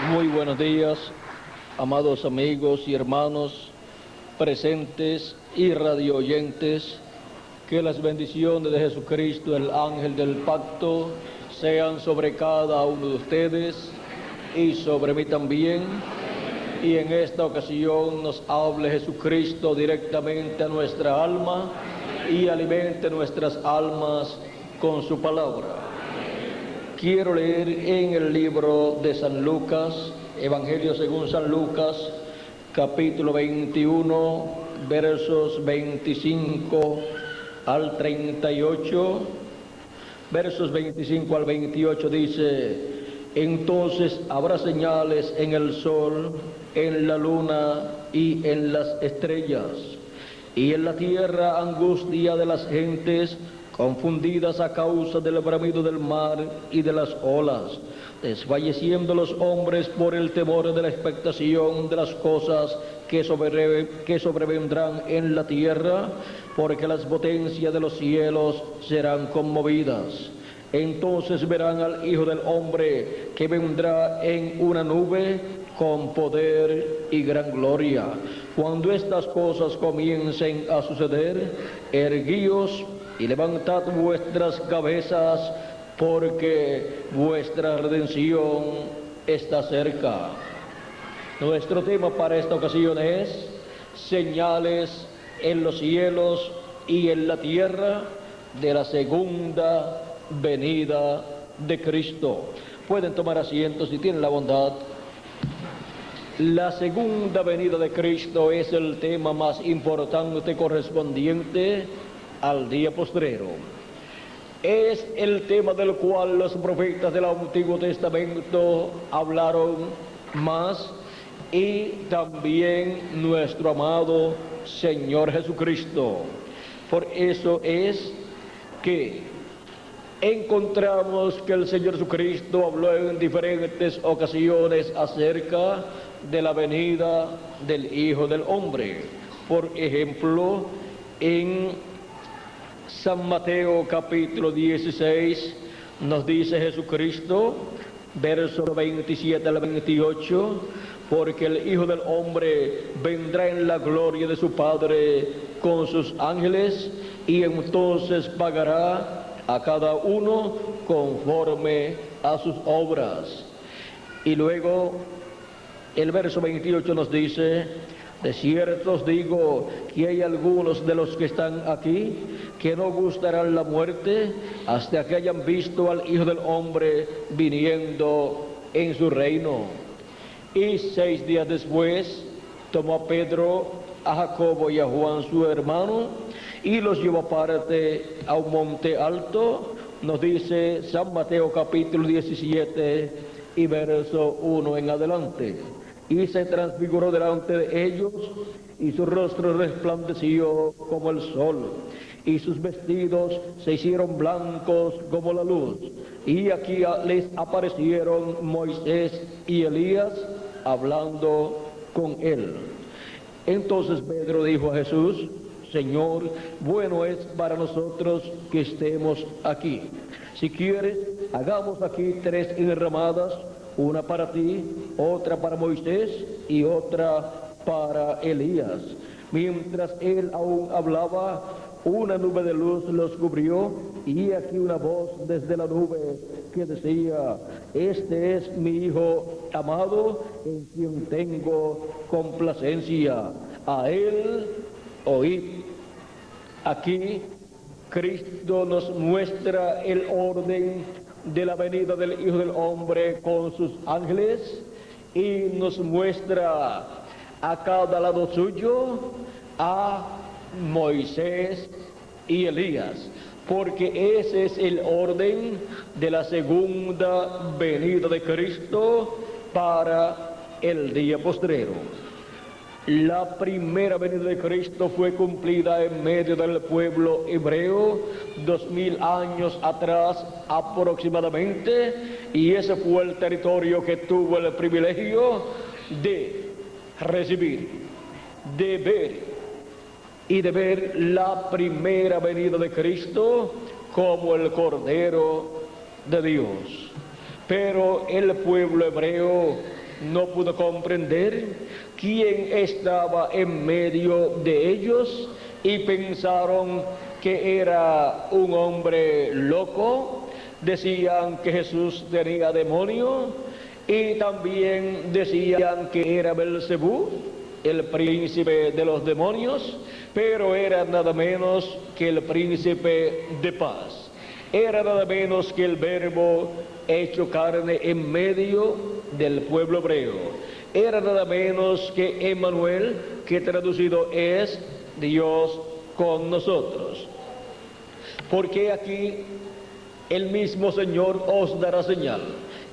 Muy buenos días, amados amigos y hermanos presentes y radioyentes. Que las bendiciones de Jesucristo, el ángel del pacto, sean sobre cada uno de ustedes y sobre mí también. Y en esta ocasión nos hable Jesucristo directamente a nuestra alma y alimente nuestras almas con su palabra. Quiero leer en el libro de San Lucas, Evangelio según San Lucas, capítulo 21, versos 25 al 38. Versos 25 al 28 dice: entonces habrá señales en el sol, en la luna y en las estrellas, y en la tierra angustia de las gentes, confundidas a causa del bramido del mar y de las olas, desfalleciendo los hombres por el temor de la expectación de las cosas que sobrevendrán en la tierra, porque las potencias de los cielos serán conmovidas. Entonces verán al Hijo del Hombre que vendrá en una nube con poder y gran gloria. Cuando estas cosas comiencen a suceder, erguíos y levantad vuestras cabezas, porque vuestra redención está cerca. Nuestro tema para esta ocasión es señales en los cielos y en la tierra de la segunda venida de Cristo. Pueden tomar asiento si tienen la bondad. La segunda venida de Cristo es el tema más importante correspondiente al día postrero. Es el tema del cual los profetas del Antiguo Testamento hablaron más, y también nuestro amado Señor Jesucristo. Por eso es que encontramos que el Señor Jesucristo habló en diferentes ocasiones acerca de la venida del Hijo del Hombre. Por ejemplo, en San Mateo capítulo 16 nos dice Jesucristo, versos 27 al 28, porque el Hijo del Hombre vendrá en la gloria de su Padre con sus ángeles, y entonces pagará a cada uno conforme a sus obras. Y luego el verso 28 nos dice: de cierto os digo que hay algunos de los que están aquí que no gustarán la muerte hasta que hayan visto al Hijo del Hombre viniendo en su reino. Y 6 días después tomó a Pedro, a Jacobo y a Juan su hermano, y los llevó aparte a un monte alto. Nos dice San Mateo capítulo 17 y verso 1 en adelante. Y se transfiguró delante de ellos, y su rostro resplandeció como el sol, y sus vestidos se hicieron blancos como la luz. Y aquí les aparecieron Moisés y Elías hablando con él. Entonces Pedro dijo a Jesús: Señor, bueno es para nosotros que estemos aquí. Si quieres, hagamos aquí 3 enramadas, una para ti, otra para Moisés y otra para Elías. Mientras él aún hablaba, una nube de luz los cubrió, y aquí una voz desde la nube que decía: este es mi Hijo amado, en quien tengo complacencia, a él oíd. Aquí Cristo nos muestra el orden de la venida del Hijo del Hombre con sus ángeles, y nos muestra a cada lado suyo a Moisés y Elías, porque ese es el orden de la segunda venida de Cristo para el día postrero. La primera venida de Cristo fue cumplida en medio del pueblo hebreo 2000 años atrás aproximadamente, y ese fue el territorio que tuvo el privilegio de recibir, de ver y de ver la primera venida de Cristo como el Cordero de Dios. Pero el pueblo hebreo no pudo comprender quién estaba en medio de ellos y pensaron que era un hombre loco. Decían que Jesús tenía demonio y también decían que era Belcebú, el príncipe de los demonios, pero era nada menos que el príncipe de paz. Era nada menos que el Verbo hecho carne en medio del pueblo hebreo. Era nada menos que Emmanuel, que traducido es Dios con nosotros. Porque aquí el mismo Señor os dará señal.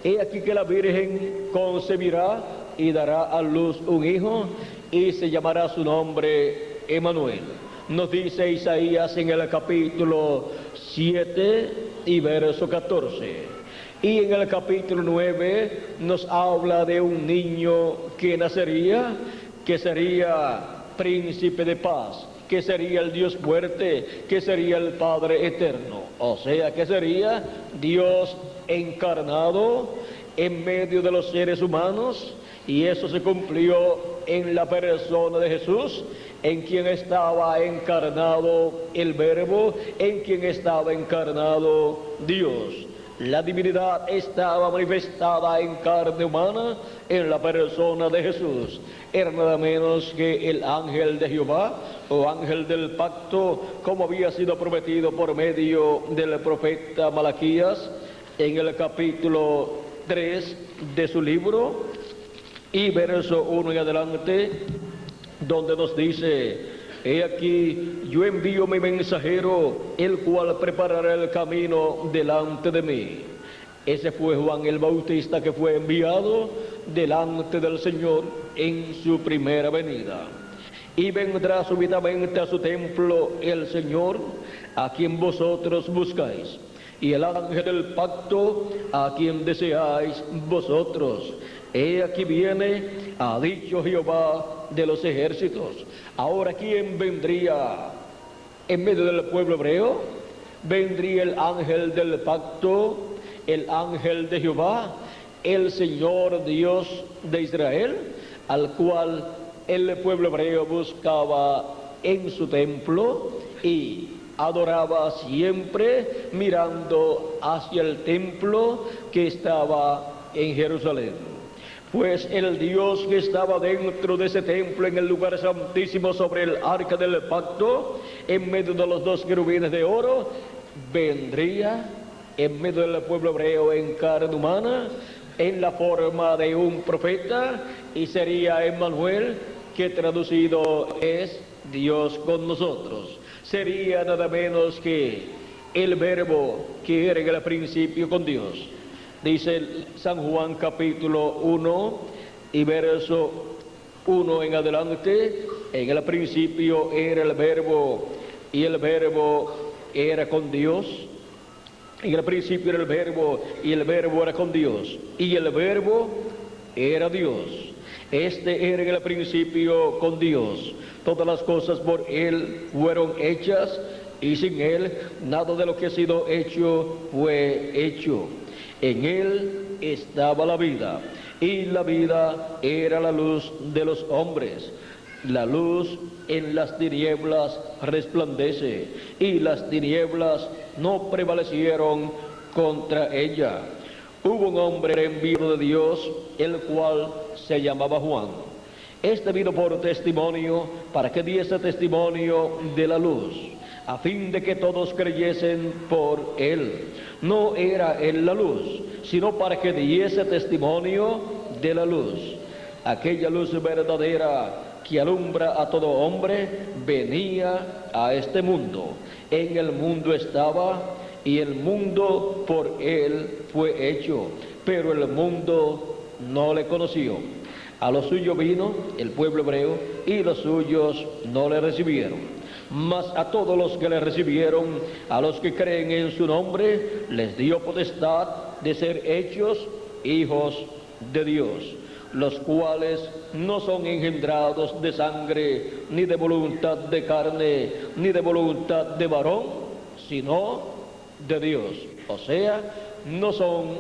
He aquí que la Virgen concebirá y dará a luz un hijo y se llamará su nombre Emmanuel. Nos dice Isaías en el capítulo 7 y verso 14. Y en el capítulo 9 nos habla de un niño que nacería, que sería príncipe de paz, que sería el Dios fuerte, que sería el Padre eterno. O sea, que sería Dios encarnado en medio de los seres humanos, y eso se cumplió en la persona de Jesús, en quien estaba encarnado el Verbo, en quien estaba encarnado Dios. La divinidad estaba manifestada en carne humana en la persona de Jesús. Era nada menos que el ángel de Jehová, o ángel del pacto, como había sido prometido por medio del profeta Malaquías en el capítulo 3 de su libro y verso 1 en adelante, donde nos dice: he aquí, yo envío mi mensajero, el cual preparará el camino delante de mí. Ese fue Juan el Bautista, que fue enviado delante del Señor en su primera venida. Y vendrá súbitamente a su templo el Señor, a quien vosotros buscáis, y el ángel del pacto, a quien deseáis vosotros. He aquí viene, ha dicho Jehová de los ejércitos. Ahora, ¿quién vendría en medio del pueblo hebreo? Vendría el ángel del pacto, el ángel de Jehová, el Señor Dios de Israel, al cual el pueblo hebreo buscaba en su templo y adoraba siempre mirando hacia el templo que estaba en Jerusalén. Pues el Dios que estaba dentro de ese templo, en el lugar santísimo, sobre el arca del pacto, en medio de los dos querubines de oro, vendría en medio del pueblo hebreo en carne humana, en la forma de un profeta, y sería Emmanuel, que traducido es Dios con nosotros. Sería nada menos que el Verbo que era en el principio con Dios. Dice San Juan capítulo 1 y verso 1 en adelante: en el principio era el Verbo, y el Verbo era con Dios. En el principio era el Verbo, y el Verbo era con Dios, y el Verbo era Dios. Este era en el principio con Dios. Todas las cosas por Él fueron hechas, y sin Él nada de lo que ha sido hecho fue hecho. En Él estaba la vida, y la vida era la luz de los hombres. La luz en las tinieblas resplandece, y las tinieblas no prevalecieron contra ella. Hubo un hombre enviado de Dios, el cual se llamaba Juan. Este vino por testimonio, para que diese testimonio de la luz, a fin de que todos creyesen por él. No era él la luz, sino para que diese testimonio de la luz. Aquella luz verdadera que alumbra a todo hombre venía a este mundo. En el mundo estaba, y el mundo por él fue hecho, pero el mundo no le conoció. A lo suyo vino, el pueblo hebreo, y los suyos no le recibieron. Mas a todos los que le recibieron, a los que creen en su nombre, les dio potestad de ser hechos hijos de Dios, los cuales no son engendrados de sangre, ni de voluntad de carne, ni de voluntad de varón, sino de Dios. O sea, no son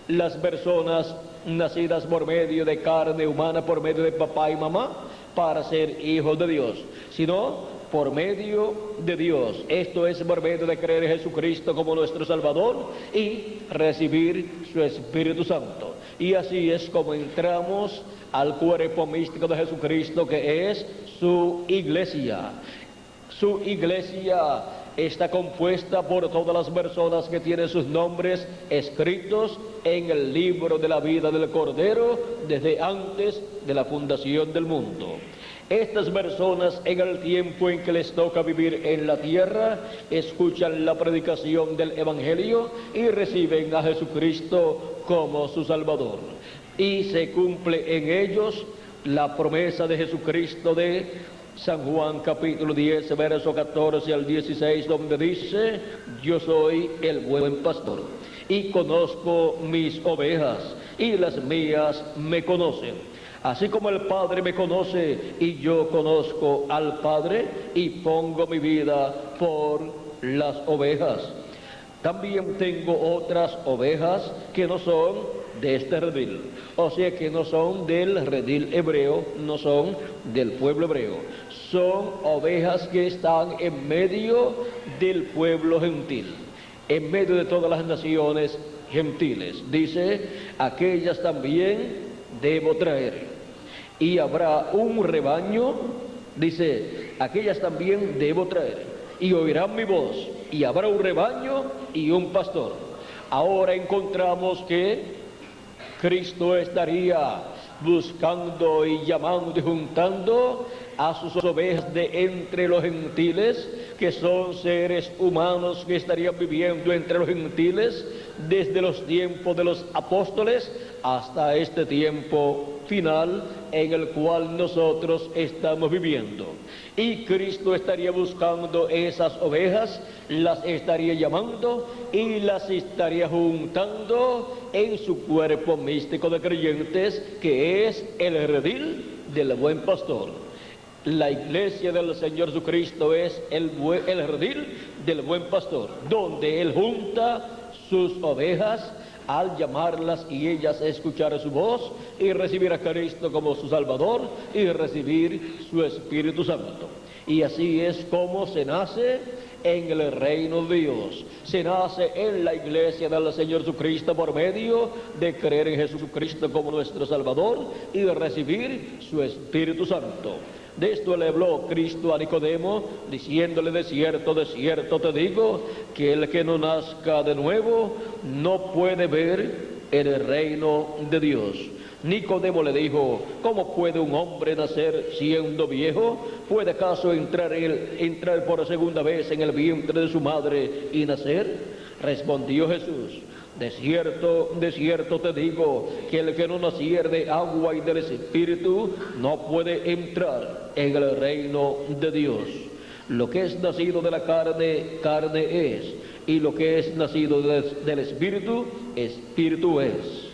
las personas nacidas por medio de carne humana, por medio de papá y mamá, para ser hijos de Dios, sino por medio de Dios. Esto es por medio de creer en Jesucristo como nuestro Salvador y recibir su Espíritu Santo. Y así es como entramos al cuerpo místico de Jesucristo, que es su iglesia. Su iglesia está compuesta por todas las personas que tienen sus nombres escritos en el libro de la vida del Cordero desde antes de la fundación del mundo. Estas personas, en el tiempo en que les toca vivir en la tierra, escuchan la predicación del Evangelio y reciben a Jesucristo como su Salvador. Y se cumple en ellos la promesa de Jesucristo de San Juan capítulo 10, verso 14 al 16, donde dice: yo soy el buen pastor y conozco mis ovejas, y las mías me conocen. Así como el Padre me conoce y yo conozco al Padre y pongo mi vida por las ovejas. También tengo otras ovejas que no son de este redil, o sea que no son del redil hebreo, no son del pueblo hebreo. Son ovejas que están en medio del pueblo gentil, en medio de todas las naciones gentiles. Dice: aquellas también debo traer. Y habrá un rebaño, dice, aquellas también debo traer, y oirán mi voz, y habrá un rebaño y un pastor. Ahora encontramos que Cristo estaría buscando y llamando y juntando a sus ovejas de entre los gentiles, que son seres humanos que estarían viviendo entre los gentiles desde los tiempos de los apóstoles hasta este tiempo final en el cual nosotros estamos viviendo. Y Cristo estaría buscando esas ovejas, las estaría llamando y las estaría juntando en su cuerpo místico de creyentes, que es el redil del buen pastor. La iglesia del Señor Jesucristo es el redil del buen pastor, donde Él junta sus ovejas al llamarlas y ellas escuchar su voz y recibir a Cristo como su Salvador y recibir su Espíritu Santo. Y así es como se nace en el reino de Dios. Se nace en la iglesia del Señor Jesucristo por medio de creer en Jesucristo como nuestro Salvador y de recibir su Espíritu Santo. De esto le habló Cristo a Nicodemo, diciéndole: de cierto te digo, que el que no nazca de nuevo no puede ver el reino de Dios. Nicodemo le dijo: ¿cómo puede un hombre nacer siendo viejo? ¿Puede acaso entrar por segunda vez en el vientre de su madre y nacer? Respondió Jesús: de cierto te digo, que el que no naciere de agua y del Espíritu no puede entrar en el reino de Dios. Lo que es nacido de la carne, carne es, y lo que es nacido del Espíritu, Espíritu es.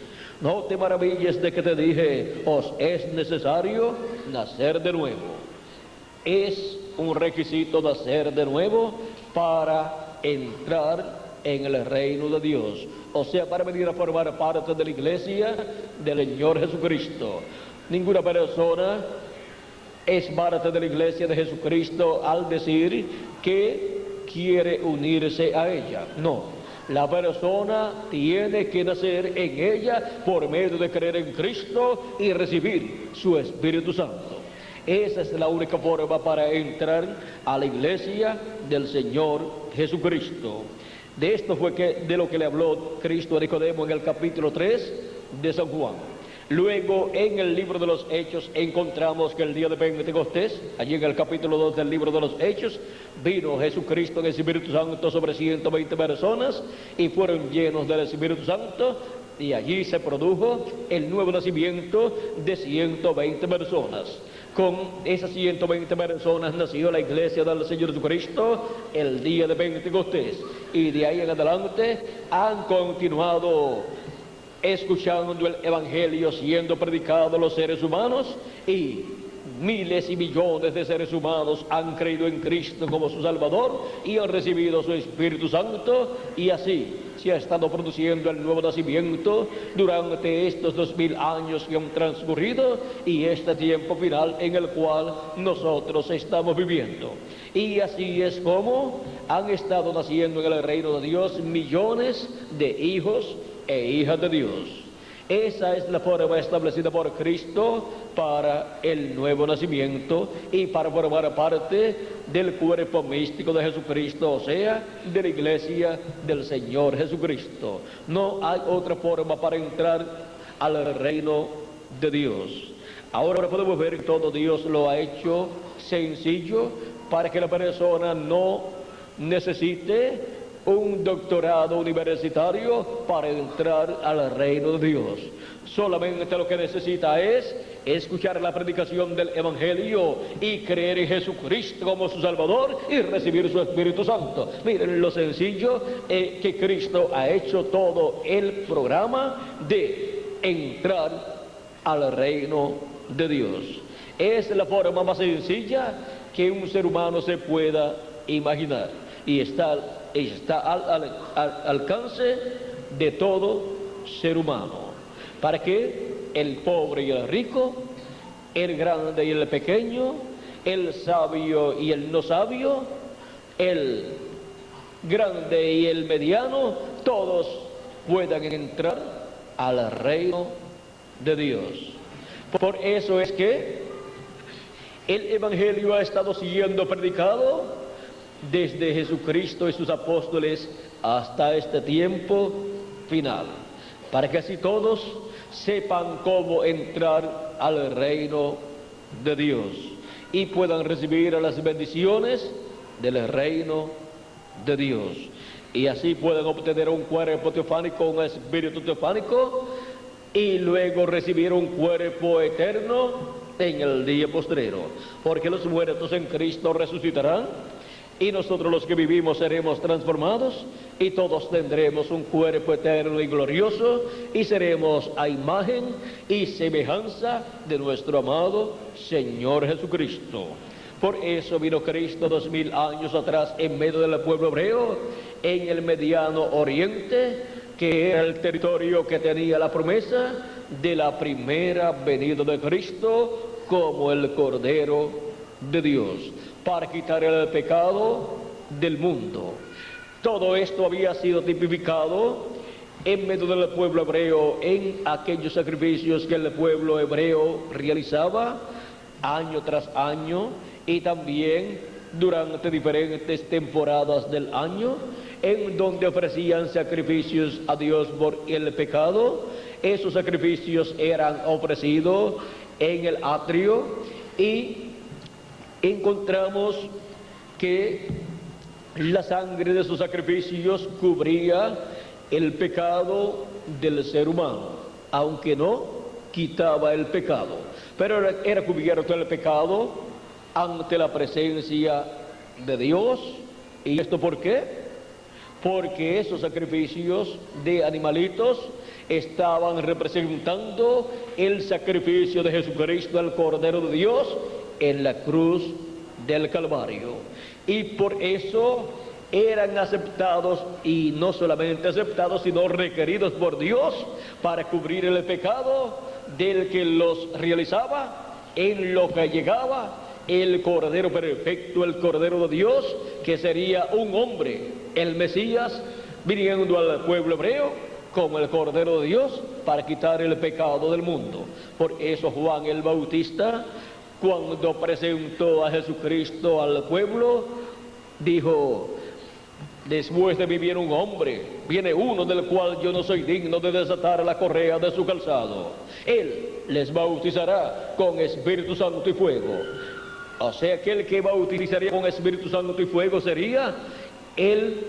No te maravilles de que te dije: os es necesario nacer de nuevo. Es un requisito nacer de nuevo para entrar en el reino de Dios, o sea, para venir a formar parte de la iglesia del Señor Jesucristo. Ninguna persona es parte de la iglesia de Jesucristo al decir que quiere unirse a ella. No, la persona tiene que nacer en ella por medio de creer en Cristo y recibir su Espíritu Santo. Esa es la única forma para entrar a la iglesia del Señor Jesucristo. De esto fue de lo que le habló Cristo a Nicodemo en el capítulo 3 de San Juan. Luego, en el libro de los Hechos, encontramos que el día de Pentecostés, allí en el capítulo 2 del libro de los Hechos, vino Jesucristo en el Espíritu Santo sobre 120 personas y fueron llenos del Espíritu Santo, y allí se produjo el nuevo nacimiento de 120 personas. Con esas 120 personas nació la iglesia del Señor Jesucristo el día de Pentecostés, y de ahí en adelante han continuado escuchando el Evangelio siendo predicado a los seres humanos y miles y millones de seres humanos han creído en Cristo como su Salvador y han recibido su Espíritu Santo, y así se ha estado produciendo el nuevo nacimiento durante estos 2000 años que han transcurrido y este tiempo final en el cual nosotros estamos viviendo. Y así es como han estado naciendo en el reino de Dios millones de hijos e hijas de Dios. Esa es la forma establecida por Cristo para el nuevo nacimiento y para formar parte del cuerpo místico de Jesucristo, o sea, de la iglesia del Señor Jesucristo. No hay otra forma para entrar al reino de Dios. Ahora podemos ver que todo Dios lo ha hecho sencillo para que la persona no necesite un doctorado universitario para entrar al reino de Dios. Solamente lo que necesita es escuchar la predicación del Evangelio y creer en Jesucristo como su Salvador y recibir su Espíritu Santo. Miren lo sencillo que Cristo ha hecho todo el programa de entrar al reino de Dios. Es la forma más sencilla que un ser humano se pueda imaginar y está al alcance de todo ser humano, para que el pobre y el rico, el grande y el pequeño, el sabio y el no sabio, el grande y el mediano, todos puedan entrar al reino de Dios. Por eso es que el Evangelio ha estado siendo predicado desde Jesucristo y sus apóstoles hasta este tiempo final, para que así todos sepan cómo entrar al reino de Dios y puedan recibir las bendiciones del reino de Dios, y así puedan obtener un cuerpo teofánico, un espíritu teofánico, y luego recibir un cuerpo eterno en el día postrero, porque los muertos en Cristo resucitarán y nosotros los que vivimos seremos transformados y todos tendremos un cuerpo eterno y glorioso y seremos a imagen y semejanza de nuestro amado Señor Jesucristo. Por eso vino Cristo 2000 años atrás en medio del pueblo hebreo, en el mediano oriente, que era el territorio que tenía la promesa de la primera venida de Cristo como el Cordero de Dios, para quitar el pecado del mundo. Todo esto había sido tipificado en medio del pueblo hebreo en aquellos sacrificios que el pueblo hebreo realizaba año tras año y también durante diferentes temporadas del año, en donde ofrecían sacrificios a Dios por el pecado. Esos sacrificios eran ofrecidos en el atrio y encontramos que la sangre de esos sacrificios cubría el pecado del ser humano, aunque no quitaba el pecado, pero era cubierto el pecado ante la presencia de Dios. ¿Y esto por qué? Porque esos sacrificios de animalitos estaban representando el sacrificio de Jesucristo, el Cordero de Dios, en la cruz del Calvario, y por eso eran aceptados, y no solamente aceptados, sino requeridos por Dios para cubrir el pecado del que los realizaba, en lo que llegaba el Cordero perfecto, el Cordero de Dios, que sería un hombre, el Mesías, viniendo al pueblo hebreo como el Cordero de Dios para quitar el pecado del mundo. Por eso Juan el Bautista, cuando presentó a Jesucristo al pueblo, dijo: después de mí viene un hombre, viene uno del cual yo no soy digno de desatar la correa de su calzado. Él les bautizará con Espíritu Santo y fuego. O sea que el que bautizaría con Espíritu Santo y fuego sería el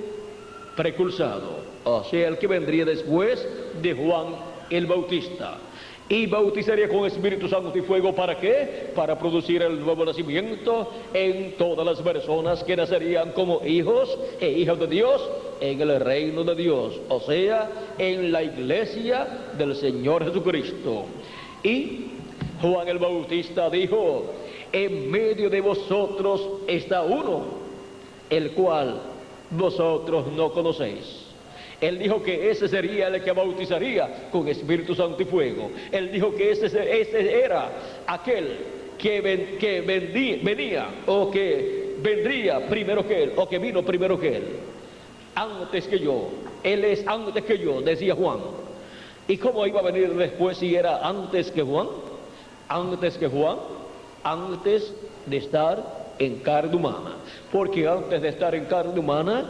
precursado, o sea el que vendría después de Juan el Bautista. Y bautizaría con Espíritu Santo y fuego, ¿para qué? Para producir el nuevo nacimiento en todas las personas que nacerían como hijos e hijas de Dios en el reino de Dios, o sea, en la iglesia del Señor Jesucristo. Y Juan el Bautista dijo: en medio de vosotros está uno, el cual vosotros no conocéis. Él dijo que ese sería el que bautizaría con Espíritu Santo y fuego. Él dijo que ese era aquel que venía o que vendría primero que él, o que vino primero que él, antes que yo. Él es antes que yo, decía Juan. ¿Y cómo iba a venir después si era antes que Juan? Antes que Juan, antes de estar en carne humana. Porque antes de estar en carne humana,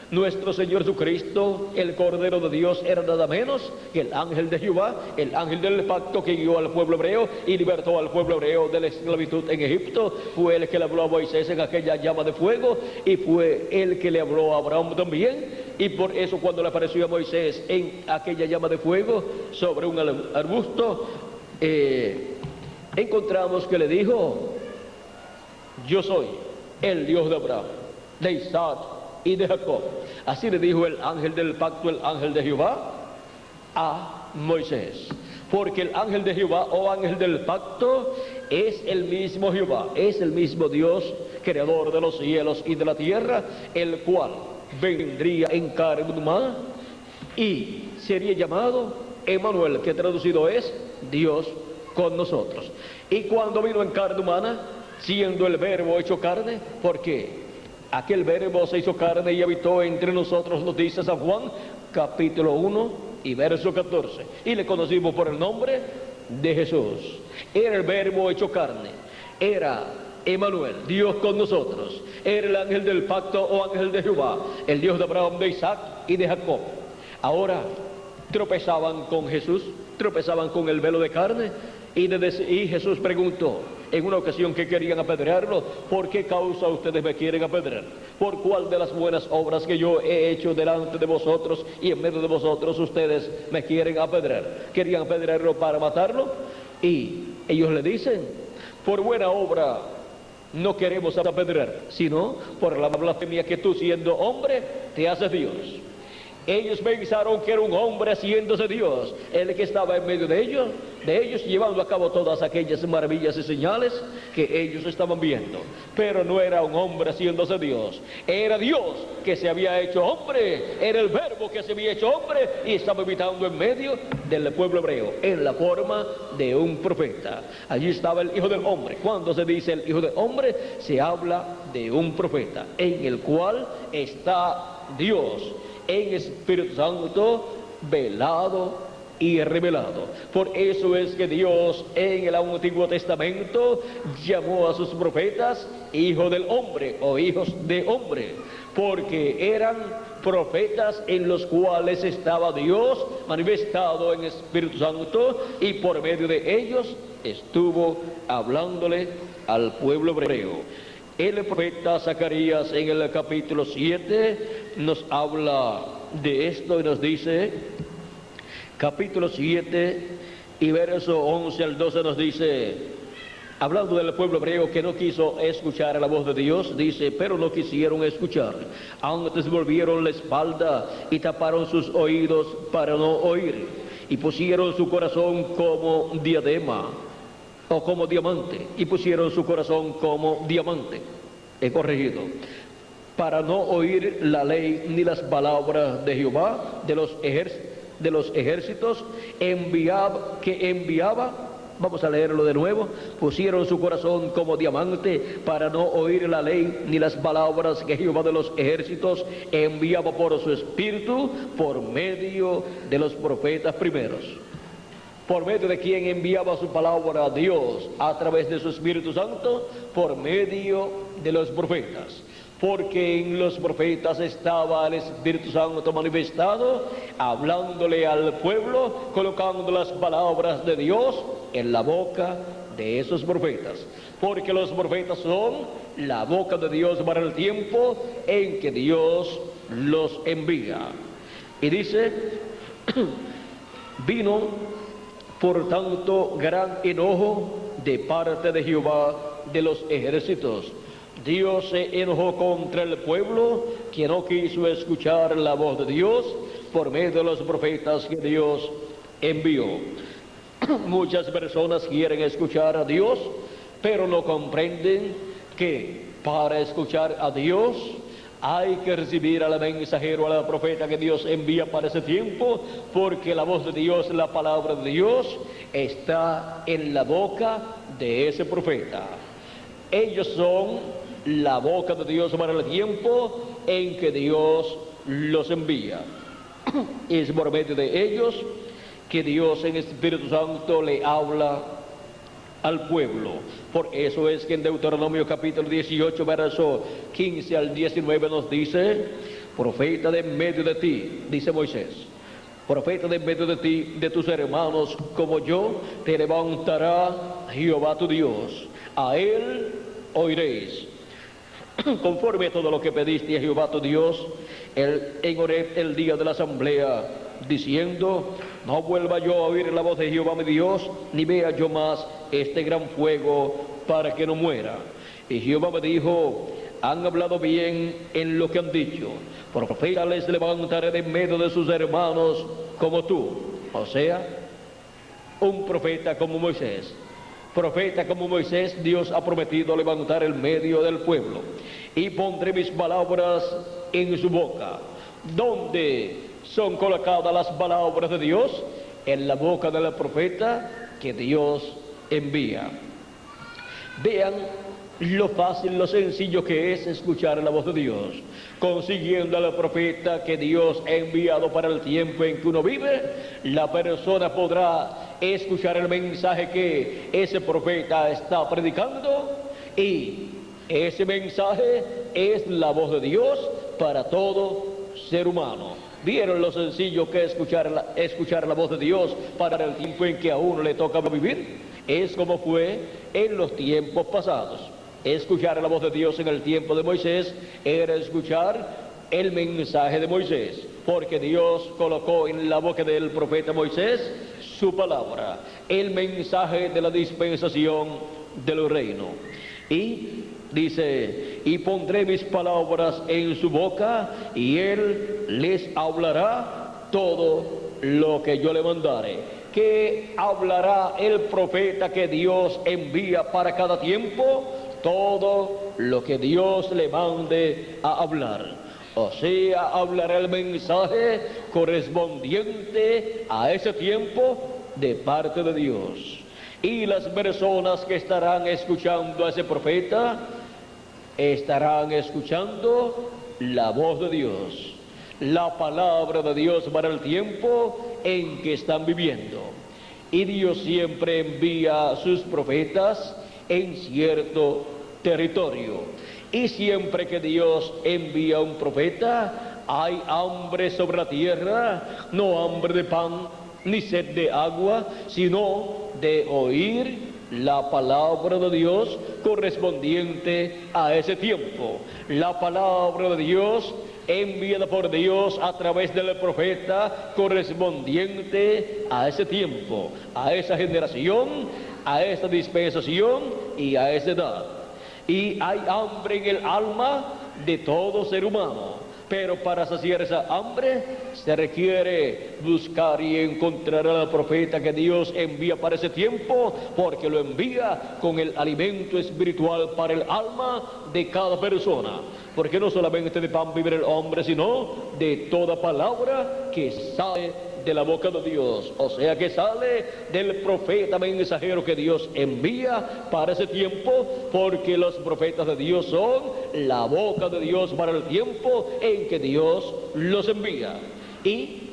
nuestro Señor Jesucristo, el Cordero de Dios, era nada menos que el ángel de Jehová, el ángel del pacto que guió al pueblo hebreo y libertó al pueblo hebreo de la esclavitud en Egipto. Fue el que le habló a Moisés en aquella llama de fuego, y fue el que le habló a Abraham también. Y por eso, cuando le apareció a Moisés en aquella llama de fuego sobre un arbusto, encontramos que le dijo: yo soy el Dios de Abraham, de Isaac y de Jacob. Así le dijo el ángel del pacto, el ángel de Jehová, a Moisés. Porque el ángel de Jehová o ángel del pacto es el mismo Jehová, es el mismo Dios, creador de los cielos y de la tierra, el cual vendría en carne humana y sería llamado Emmanuel, que traducido es Dios con nosotros. Y cuando vino en carne humana, siendo el verbo hecho carne, porque aquel verbo se hizo carne y habitó entre nosotros, nos dice San Juan, capítulo 1 y verso 14. Y le conocimos por el nombre de Jesús. Era el verbo hecho carne, era Emmanuel, Dios con nosotros. Era el ángel del pacto o ángel de Jehová, el Dios de Abraham, de Isaac y de Jacob. Ahora tropezaban con Jesús, tropezaban con el velo de carne, y Jesús preguntó en una ocasión que querían apedrearlo: ¿por qué causa ustedes me quieren apedrear? ¿Por cuál de las buenas obras que yo he hecho delante de vosotros y en medio de vosotros ustedes me quieren apedrear? Querían apedrearlo para matarlo, y ellos le dicen: por buena obra no queremos apedrear, sino por la blasfemia que tú, siendo hombre, te haces Dios. Ellos pensaron que era un hombre haciéndose Dios, el que estaba en medio de ellos, llevando a cabo todas aquellas maravillas y señales que ellos estaban viendo. Pero no era un hombre haciéndose Dios, era Dios que se había hecho hombre, era el verbo que se había hecho hombre y estaba habitando en medio del pueblo hebreo, en la forma de un profeta. Allí estaba el Hijo del Hombre. Cuando se dice el Hijo del Hombre, se habla de un profeta, en el cual está Dios en Espíritu Santo, velado y revelado. Por eso es que Dios en el Antiguo Testamento llamó a sus profetas Hijo del Hombre o hijos de hombre, porque eran profetas en los cuales estaba Dios manifestado en Espíritu Santo, y por medio de ellos estuvo hablándole al pueblo hebreo. El profeta Zacarías en el capítulo 7 nos habla de esto y nos dice, capítulo 7 y verso 11 al 12 nos dice, hablando del pueblo hebreo que no quiso escuchar la voz de Dios, dice: pero no quisieron escuchar, antes volvieron la espalda y taparon sus oídos para no oír, y pusieron su corazón como diadema, o como diamante, y pusieron su corazón como diamante, he corregido, para no oír la ley ni las palabras de Jehová de los ejércitos, que enviaba. Vamos a leerlo de nuevo. Pusieron su corazón como diamante para no oír la ley ni las palabras que Jehová de los ejércitos enviaba por su espíritu por medio de los profetas primeros. ¿Por medio de quien enviaba su palabra a Dios? A través de su Espíritu Santo, por medio de los profetas. Porque en los profetas estaba el Espíritu Santo manifestado, hablándole al pueblo, colocando las palabras de Dios en la boca de esos profetas. Porque los profetas son la boca de Dios para el tiempo en que Dios los envía. Y dice, vino por tanto gran enojo de parte de Jehová de los ejércitos. Dios se enojó contra el pueblo que no quiso escuchar la voz de Dios por medio de los profetas que Dios envió. Muchas personas quieren escuchar a Dios, pero no comprenden que para escuchar a Dios hay que recibir al mensajero, al profeta que Dios envía para ese tiempo, porque la voz de Dios, la palabra de Dios, está en la boca de ese profeta. Ellos son la boca de Dios para el tiempo en que Dios los envía. Es por medio de ellos que Dios en Espíritu Santo le habla al pueblo. Por eso es que en Deuteronomio capítulo 18, verso 15 al 19 nos dice: profeta de en medio de ti, dice Moisés, profeta de en medio de ti, de tus hermanos como yo, te levantará Jehová tu Dios, a él oiréis, conforme a todo lo que pediste a Jehová tu Dios en Horeb el día de la asamblea, diciendo: no vuelva yo a oír la voz de Jehová mi Dios, ni vea yo más este gran fuego, para que no muera. Y Jehová me dijo: han hablado bien en lo que han dicho, profeta les levantaré de en medio de sus hermanos como tú. O sea, un profeta como Moisés. Profeta como Moisés, Dios ha prometido levantar el medio del pueblo. Y pondré mis palabras en su boca. ¿Dónde son colocadas las palabras de Dios? En la boca del profeta que Dios envía. Vean lo fácil, lo sencillo que es escuchar la voz de Dios, consiguiendo al profeta que Dios ha enviado para el tiempo en que uno vive. La persona podrá escuchar el mensaje que ese profeta está predicando, y ese mensaje es la voz de Dios para todo ser humano. ¿Vieron lo sencillo que es escuchar la voz de Dios para el tiempo en que a uno le toca vivir? Es como fue en los tiempos pasados. Escuchar la voz de Dios en el tiempo de Moisés era escuchar el mensaje de Moisés, porque Dios colocó en la boca del profeta Moisés su palabra, el mensaje de la dispensación del reino. Y dice: y pondré mis palabras en su boca, y él les hablará todo lo que yo le mandare. ¿Qué hablará el profeta que Dios envía para cada tiempo? Todo lo que Dios le mande a hablar. O sea, hablará el mensaje correspondiente a ese tiempo de parte de Dios. Y las personas que estarán escuchando a ese profeta estarán escuchando la voz de Dios, la palabra de Dios para el tiempo en que están viviendo. Y Dios siempre envía a sus profetas en cierto territorio. Y siempre que Dios envía un profeta, hay hambre sobre la tierra, no hambre de pan ni sed de agua, sino de oír la palabra de Dios correspondiente a ese tiempo. La palabra de Dios enviada por Dios a través del profeta correspondiente a ese tiempo, a esa generación, a esa dispensación y a esa edad. Y hay hambre en el alma de todo ser humano. Pero para saciar esa hambre se requiere buscar y encontrar al profeta que Dios envía para ese tiempo, porque lo envía con el alimento espiritual para el alma de cada persona. Porque no solamente de pan vive el hombre, sino de toda palabra que sale de la boca de Dios, o sea que sale del profeta mensajero que Dios envía para ese tiempo, porque los profetas de Dios son la boca de Dios para el tiempo en que Dios los envía. Y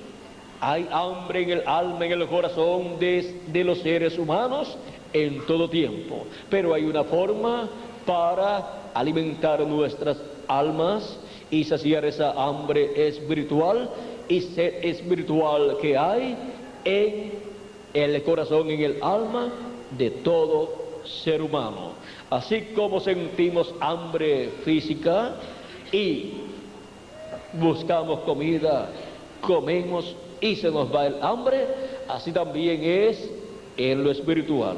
hay hambre en el alma, en el corazón de los seres humanos en todo tiempo, pero hay una forma para alimentar nuestras almas y saciar esa hambre espiritual y sed espiritual que hay en el corazón, en el alma de todo ser humano. Así como sentimos hambre física y buscamos comida, comemos y se nos va el hambre, así también es en lo espiritual.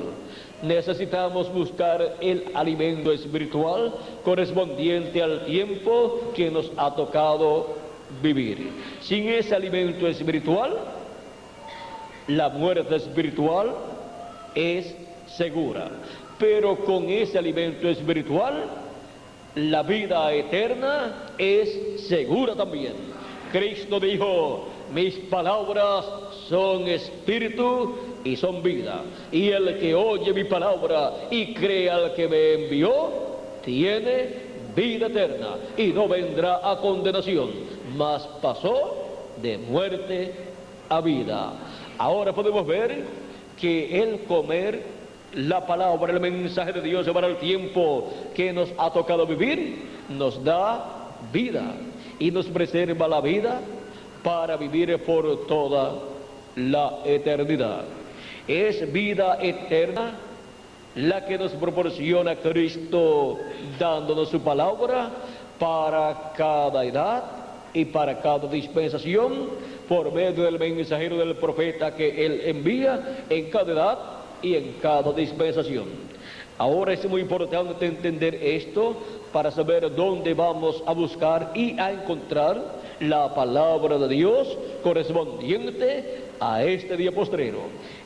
Necesitamos buscar el alimento espiritual correspondiente al tiempo que nos ha tocado vivir. Sin ese alimento espiritual, la muerte espiritual es segura. Pero con ese alimento espiritual, la vida eterna es segura también. Cristo dijo: mis palabras son espíritu y son vida. Y el que oye mi palabra y cree al que me envió, tiene vida eterna y no vendrá a condenación, mas pasó de muerte a vida. Ahora podemos ver que el comer la palabra, el mensaje de Dios para el tiempo que nos ha tocado vivir, nos da vida y nos preserva la vida para vivir por toda la eternidad. Es vida eterna la que nos proporciona Cristo, dándonos su palabra para cada edad y para cada dispensación, por medio del mensajero del profeta que Él envía en cada edad y en cada dispensación. Ahora es muy importante entender esto para saber dónde vamos a buscar y a encontrar la palabra de Dios correspondiente a este día postrero.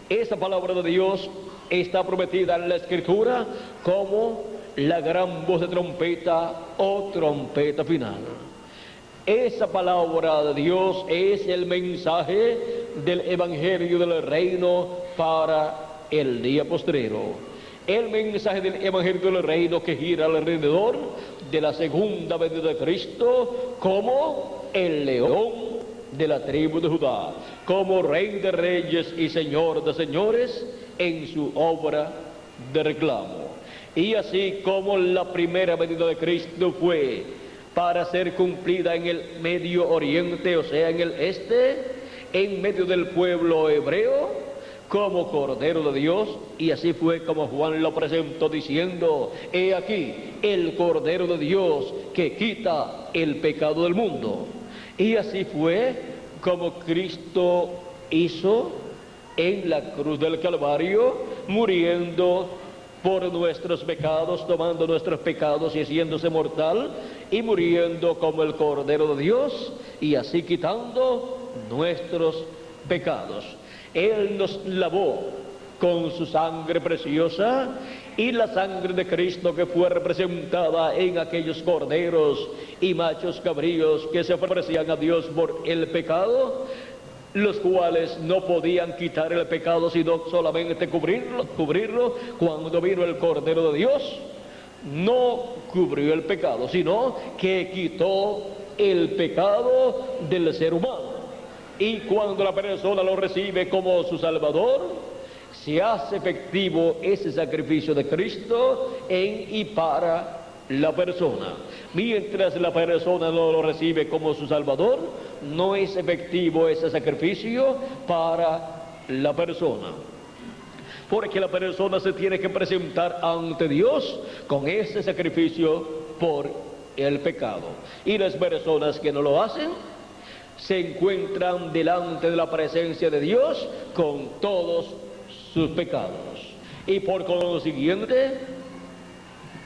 Esa palabra de Dios está prometida en la Escritura como la gran voz de trompeta o trompeta final. Esa palabra de Dios es el mensaje del Evangelio del Reino para el día postrero. El mensaje del Evangelio del Reino que gira alrededor de la segunda venida de Cristo como el león de la tribu de Judá, como Rey de reyes y Señor de señores en su obra de reclamo. Y así como la primera venida de Cristo fue para ser cumplida en el Medio Oriente, o sea, en el este, en medio del pueblo hebreo, como Cordero de Dios, y así fue como Juan lo presentó diciendo: he aquí el Cordero de Dios que quita el pecado del mundo. Y así fue como Cristo hizo en la cruz del Calvario, muriendo por nuestros pecados, tomando nuestros pecados y haciéndose mortal, y muriendo como el Cordero de Dios, y así quitando nuestros pecados. Él nos lavó con su sangre preciosa, y la sangre de Cristo que fue representada en aquellos corderos y machos cabríos que se ofrecían a Dios por el pecado, los cuales no podían quitar el pecado sino solamente cubrirlo. Cuando vino el Cordero de Dios, no cubrió el pecado, sino que quitó el pecado del ser humano. Y cuando la persona lo recibe como su Salvador, se hace efectivo ese sacrificio de Cristo en y para la persona. Mientras la persona no lo recibe como su Salvador, no es efectivo ese sacrificio para la persona. Porque la persona se tiene que presentar ante Dios con ese sacrificio por el pecado. Y las personas que no lo hacen se encuentran delante de la presencia de Dios con todos sus pecados. Y por consiguiente,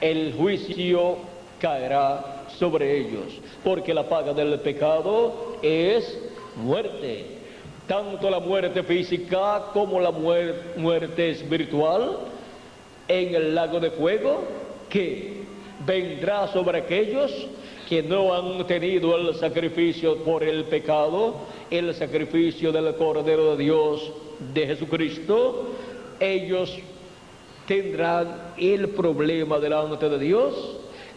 el juicio caerá sobre ellos, porque la paga del pecado es muerte, tanto la muerte física como la muerte espiritual en el lago de fuego, que vendrá sobre aquellos que no han tenido el sacrificio por el pecado, el sacrificio del Cordero de Dios, de Jesucristo. Ellos tendrán el problema delante de Dios,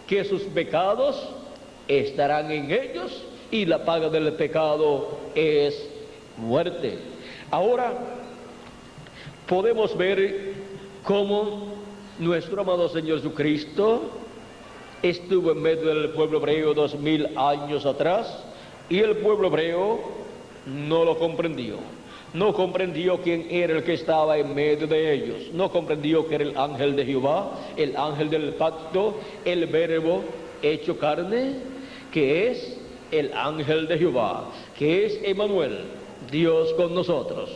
que sus pecados estarán en ellos, y la paga del pecado es muerte. Ahora podemos ver cómo nuestro amado Señor Jesucristo estuvo en medio del pueblo hebreo 2000 años atrás, y el pueblo hebreo no lo comprendió. No comprendió quién era el que estaba en medio de ellos. No comprendió que era el ángel de Jehová, el ángel del pacto, el verbo hecho carne, que es el ángel de Jehová, que es Emmanuel, Dios con nosotros.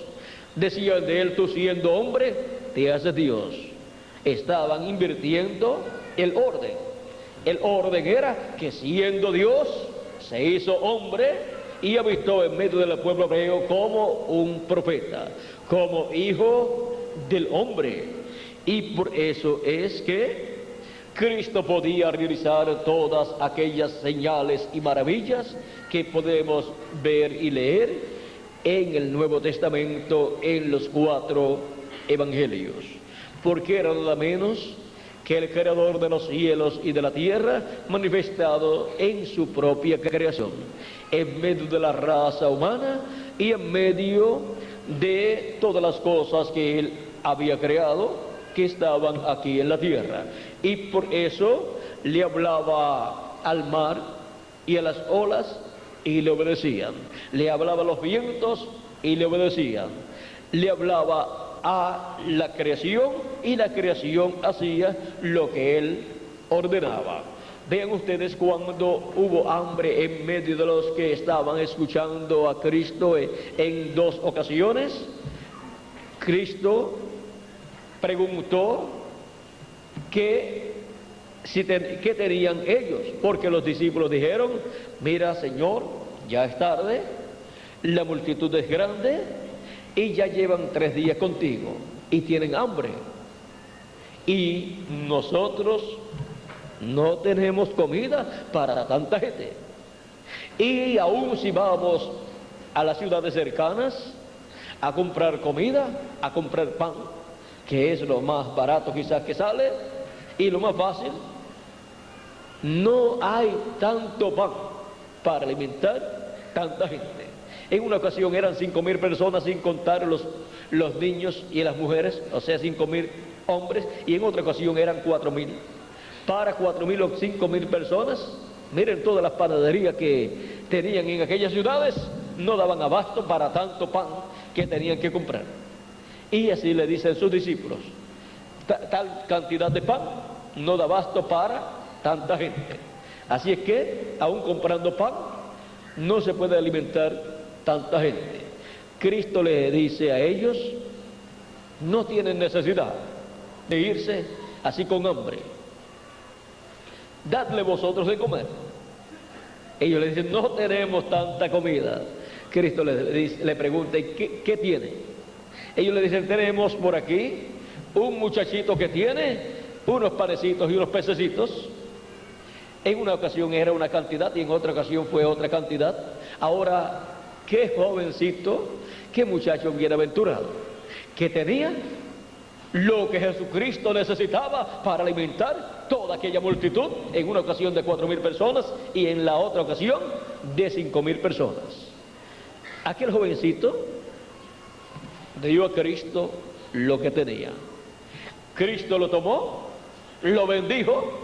Decían de él: tú siendo hombre, te haces Dios. Estaban invirtiendo el orden. El orden era que siendo Dios, se hizo hombre y habitó en medio del pueblo hebreo como un profeta, como hijo del hombre. Y por eso es que Cristo podía realizar todas aquellas señales y maravillas que podemos ver y leer en el Nuevo Testamento, en los 4 evangelios, porque era nada menos que el creador de los cielos y de la tierra manifestado en su propia creación, en medio de la raza humana y en medio de todas las cosas que él había creado, que estaban aquí en la tierra. Y por eso le hablaba al mar y a las olas y le obedecían. Le hablaba a los vientos y le obedecían. Le hablaba a la creación y la creación hacía lo que él ordenaba. Vean ustedes, cuando hubo hambre en medio de los que estaban escuchando a Cristo en 2 ocasiones, Cristo preguntó qué tenían ellos, porque los discípulos dijeron: mira, Señor, ya es tarde, la multitud es grande y ya llevan 3 días contigo y tienen hambre, y nosotros no tenemos comida para tanta gente. Y aún si vamos a las ciudades cercanas a comprar comida, a comprar pan, que es lo más barato quizás que sale y lo más fácil, no hay tanto pan para alimentar tanta gente. En una ocasión eran 5.000 personas, sin contar los niños y las mujeres, o sea, 5.000 hombres, y en otra ocasión eran 4.000. Para 4.000 o 5.000 personas, miren todas las panaderías que tenían en aquellas ciudades, no daban abasto para tanto pan que tenían que comprar. Y así le dicen sus discípulos: tal cantidad de pan no da abasto para tanta gente. Así es que, aún comprando pan, no se puede alimentar tanta gente. Cristo le dice a ellos: no tienen necesidad de irse así con hambre, dadle vosotros de comer. Ellos le dicen: no tenemos tanta comida. Cristo le pregunta: ¿qué tiene? Ellos le dicen: tenemos por aquí un muchachito que tiene unos panecitos y unos pececitos. En una ocasión era una cantidad y en otra ocasión fue otra cantidad. Ahora, qué jovencito, qué muchacho bienaventurado, que tenía lo que Jesucristo necesitaba para alimentar toda aquella multitud, en una ocasión de 4.000 personas y en la otra ocasión de 5.000 personas. Aquel jovencito dio a Cristo lo que tenía. Cristo lo tomó, lo bendijo,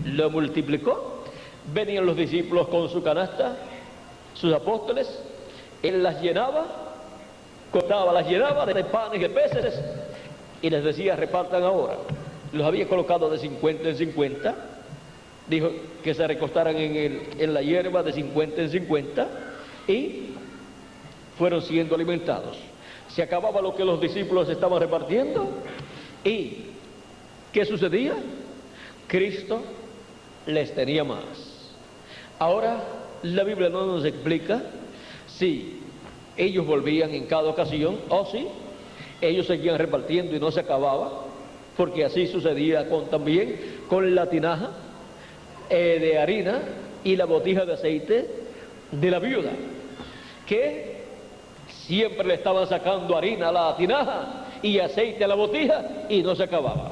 lo multiplicó. Venían los discípulos con su canasta, sus apóstoles, él las llenaba, contaba, las llenaba de panes y de peces y les decía: repartan ahora. Los había colocado de 50 en 50, dijo que se recostaran en la hierba de 50 en 50 y fueron siendo alimentados. Se acababa lo que los discípulos estaban repartiendo y ¿qué sucedía? Cristo les tenía más. Ahora la Biblia no nos explica si ellos volvían en cada ocasión o si ellos seguían repartiendo y no se acababa, porque así sucedía también con la tinaja de harina y la botija de aceite de la viuda, que siempre le estaban sacando harina a la tinaja y aceite a la botija y no se acababa.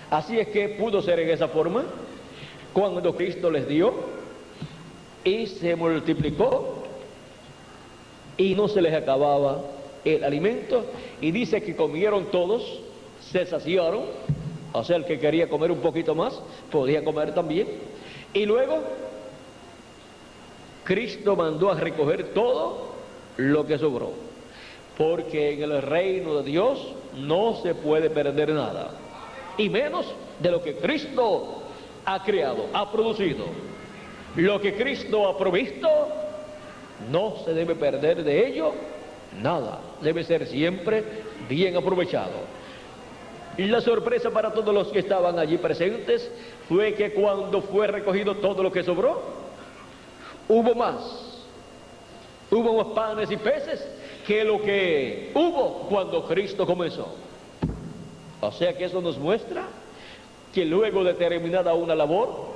Así es que pudo ser en esa forma cuando Cristo les dio y se multiplicó y no se les acababa el alimento, y dice que comieron todos, se saciaron, o sea, el que quería comer un poquito más podía comer también, y luego Cristo mandó a recoger todo lo que sobró, porque en el reino de Dios no se puede perder nada, y menos de lo que Cristo ha creado, ha producido. Lo que Cristo ha provisto, no se debe perder de ello nada, debe ser siempre bien aprovechado. Y la sorpresa para todos los que estaban allí presentes fue que cuando fue recogido todo lo que sobró, hubo más panes y peces que lo que hubo cuando Cristo comenzó. O sea que eso nos muestra que luego de terminada una labor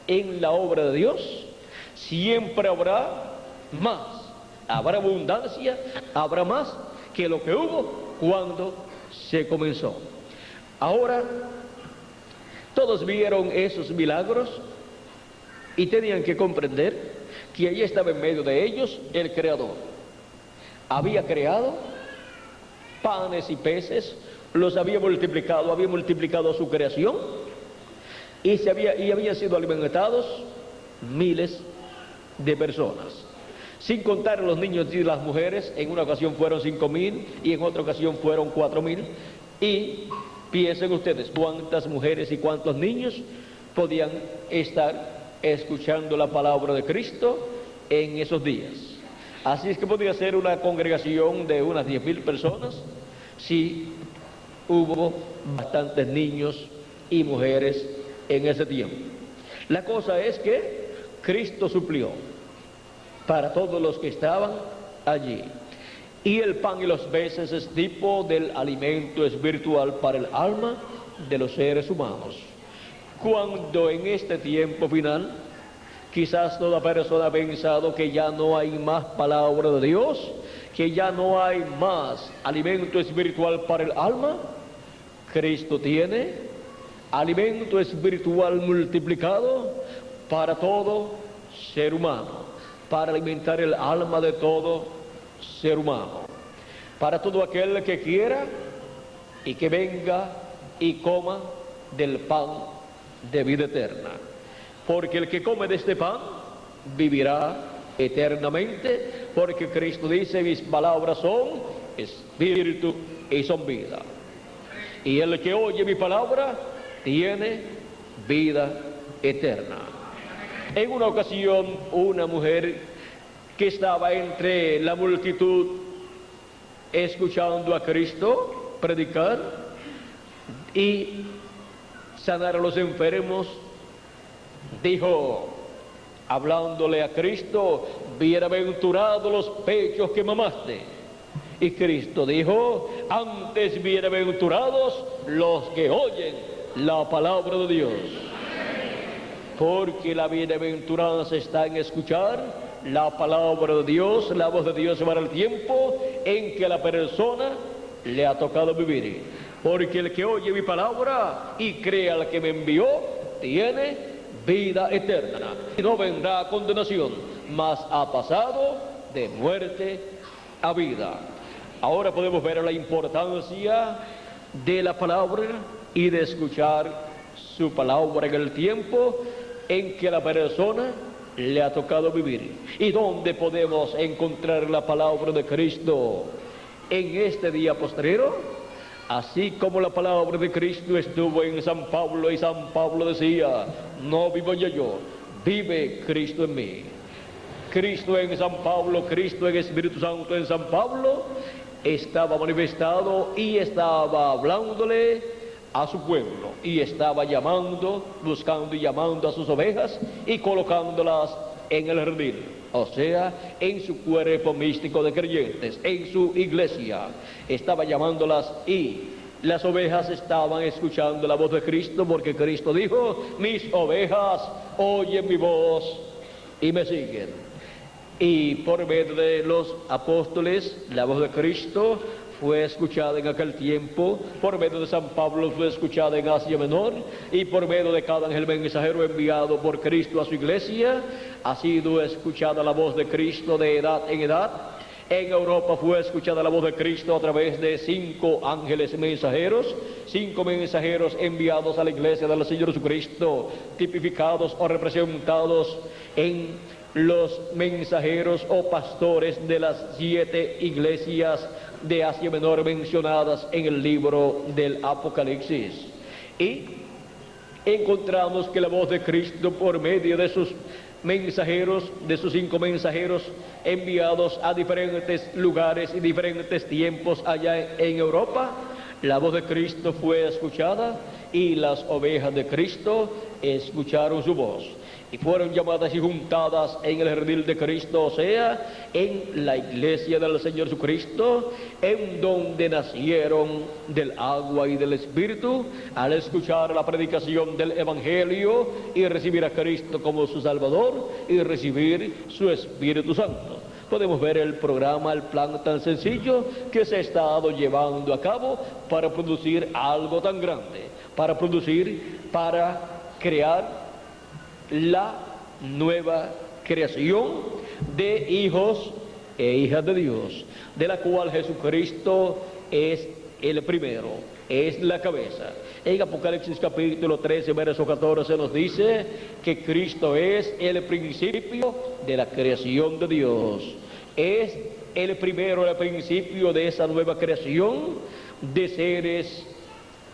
en la obra de Dios, siempre habrá más, habrá abundancia, habrá más que lo que hubo cuando se comenzó. Ahora, todos vieron esos milagros y tenían que comprender que allí estaba en medio de ellos el Creador. Había creado panes y peces, los había multiplicado su creación y habían sido alimentados miles de personas. Sin contar los niños y las mujeres, en una ocasión fueron 5,000 y en otra ocasión fueron 4,000. Y piensen ustedes cuántas mujeres y cuántos niños podían estar escuchando la palabra de Cristo en esos días. Así es que podría ser una congregación de unas 10,000 personas si hubo bastantes niños y mujeres en ese tiempo. La cosa es que Cristo suplió para todos los que estaban allí. Y el pan y los peces es tipo del alimento espiritual para el alma de los seres humanos. Cuando en este tiempo final, quizás toda persona ha pensado que ya no hay más palabra de Dios, que ya no hay más alimento espiritual para el alma, Cristo tiene alimento espiritual multiplicado para todo ser humano, para alimentar el alma de todo ser humano, para todo aquel que quiera y que venga y coma del pan de vida eterna, porque el que come de este pan vivirá eternamente, porque Cristo dice: mis palabras son espíritu y son vida, y el que oye mi palabra tiene vida eterna. En una ocasión, una mujer que estaba entre la multitud escuchando a Cristo predicar y sanar a los enfermos, dijo, hablándole a Cristo: bienaventurados los pechos que mamaste. Y Cristo dijo: antes bienaventurados los que oyen la palabra de Dios. Porque la bienaventuranza está en escuchar la palabra de Dios, la voz de Dios para el tiempo en que la persona le ha tocado vivir. Porque el que oye mi palabra y cree al que me envió, tiene vida eterna y no vendrá a condenación, mas ha pasado de muerte a vida. Ahora podemos ver la importancia de la palabra y de escuchar su palabra en el tiempo en que la persona le ha tocado vivir. ¿Y dónde podemos encontrar la palabra de Cristo en este día postrero? Así como la palabra de Cristo estuvo en San Pablo y San Pablo decía: no vivo yo, vive Cristo en mí. Cristo en San Pablo, Cristo en Espíritu Santo en San Pablo estaba manifestado y estaba hablándole a su pueblo y estaba llamando, buscando y llamando a sus ovejas y colocándolas en el redil, o sea, en su cuerpo místico de creyentes, en su iglesia. Estaba llamándolas y las ovejas estaban escuchando la voz de Cristo, porque Cristo dijo: mis ovejas oyen mi voz y me siguen. Y por medio de los apóstoles, la voz de Cristo fue escuchada en aquel tiempo. Por medio de San Pablo fue escuchada en Asia Menor, y por medio de cada ángel mensajero enviado por Cristo a su iglesia ha sido escuchada la voz de Cristo de edad en edad. En Europa fue escuchada la voz de Cristo a través de 5 ángeles mensajeros, 5 mensajeros enviados a la iglesia del Señor Jesucristo, tipificados o representados en los mensajeros o pastores de las 7 iglesias de Asia Menor mencionadas en el libro del Apocalipsis. Y encontramos que la voz de Cristo, por medio de sus mensajeros, de sus 5 mensajeros enviados a diferentes lugares y diferentes tiempos allá en Europa, La voz de Cristo fue escuchada y las ovejas de Cristo escucharon su voz y fueron llamadas y juntadas en el redil de Cristo, o sea, en la iglesia del Señor Jesucristo, en donde nacieron del agua y del Espíritu, al escuchar la predicación del Evangelio y recibir a Cristo como su Salvador y recibir su Espíritu Santo. Podemos ver el programa, el plan tan sencillo que se ha estado llevando a cabo para producir algo tan grande, para crear la nueva creación de hijos e hijas de Dios, de la cual Jesucristo es el primero, es la cabeza. En Apocalipsis capítulo 13, verso 14 nos dice que Cristo es el principio de la creación de Dios. Es el primero, el principio de esa nueva creación de seres,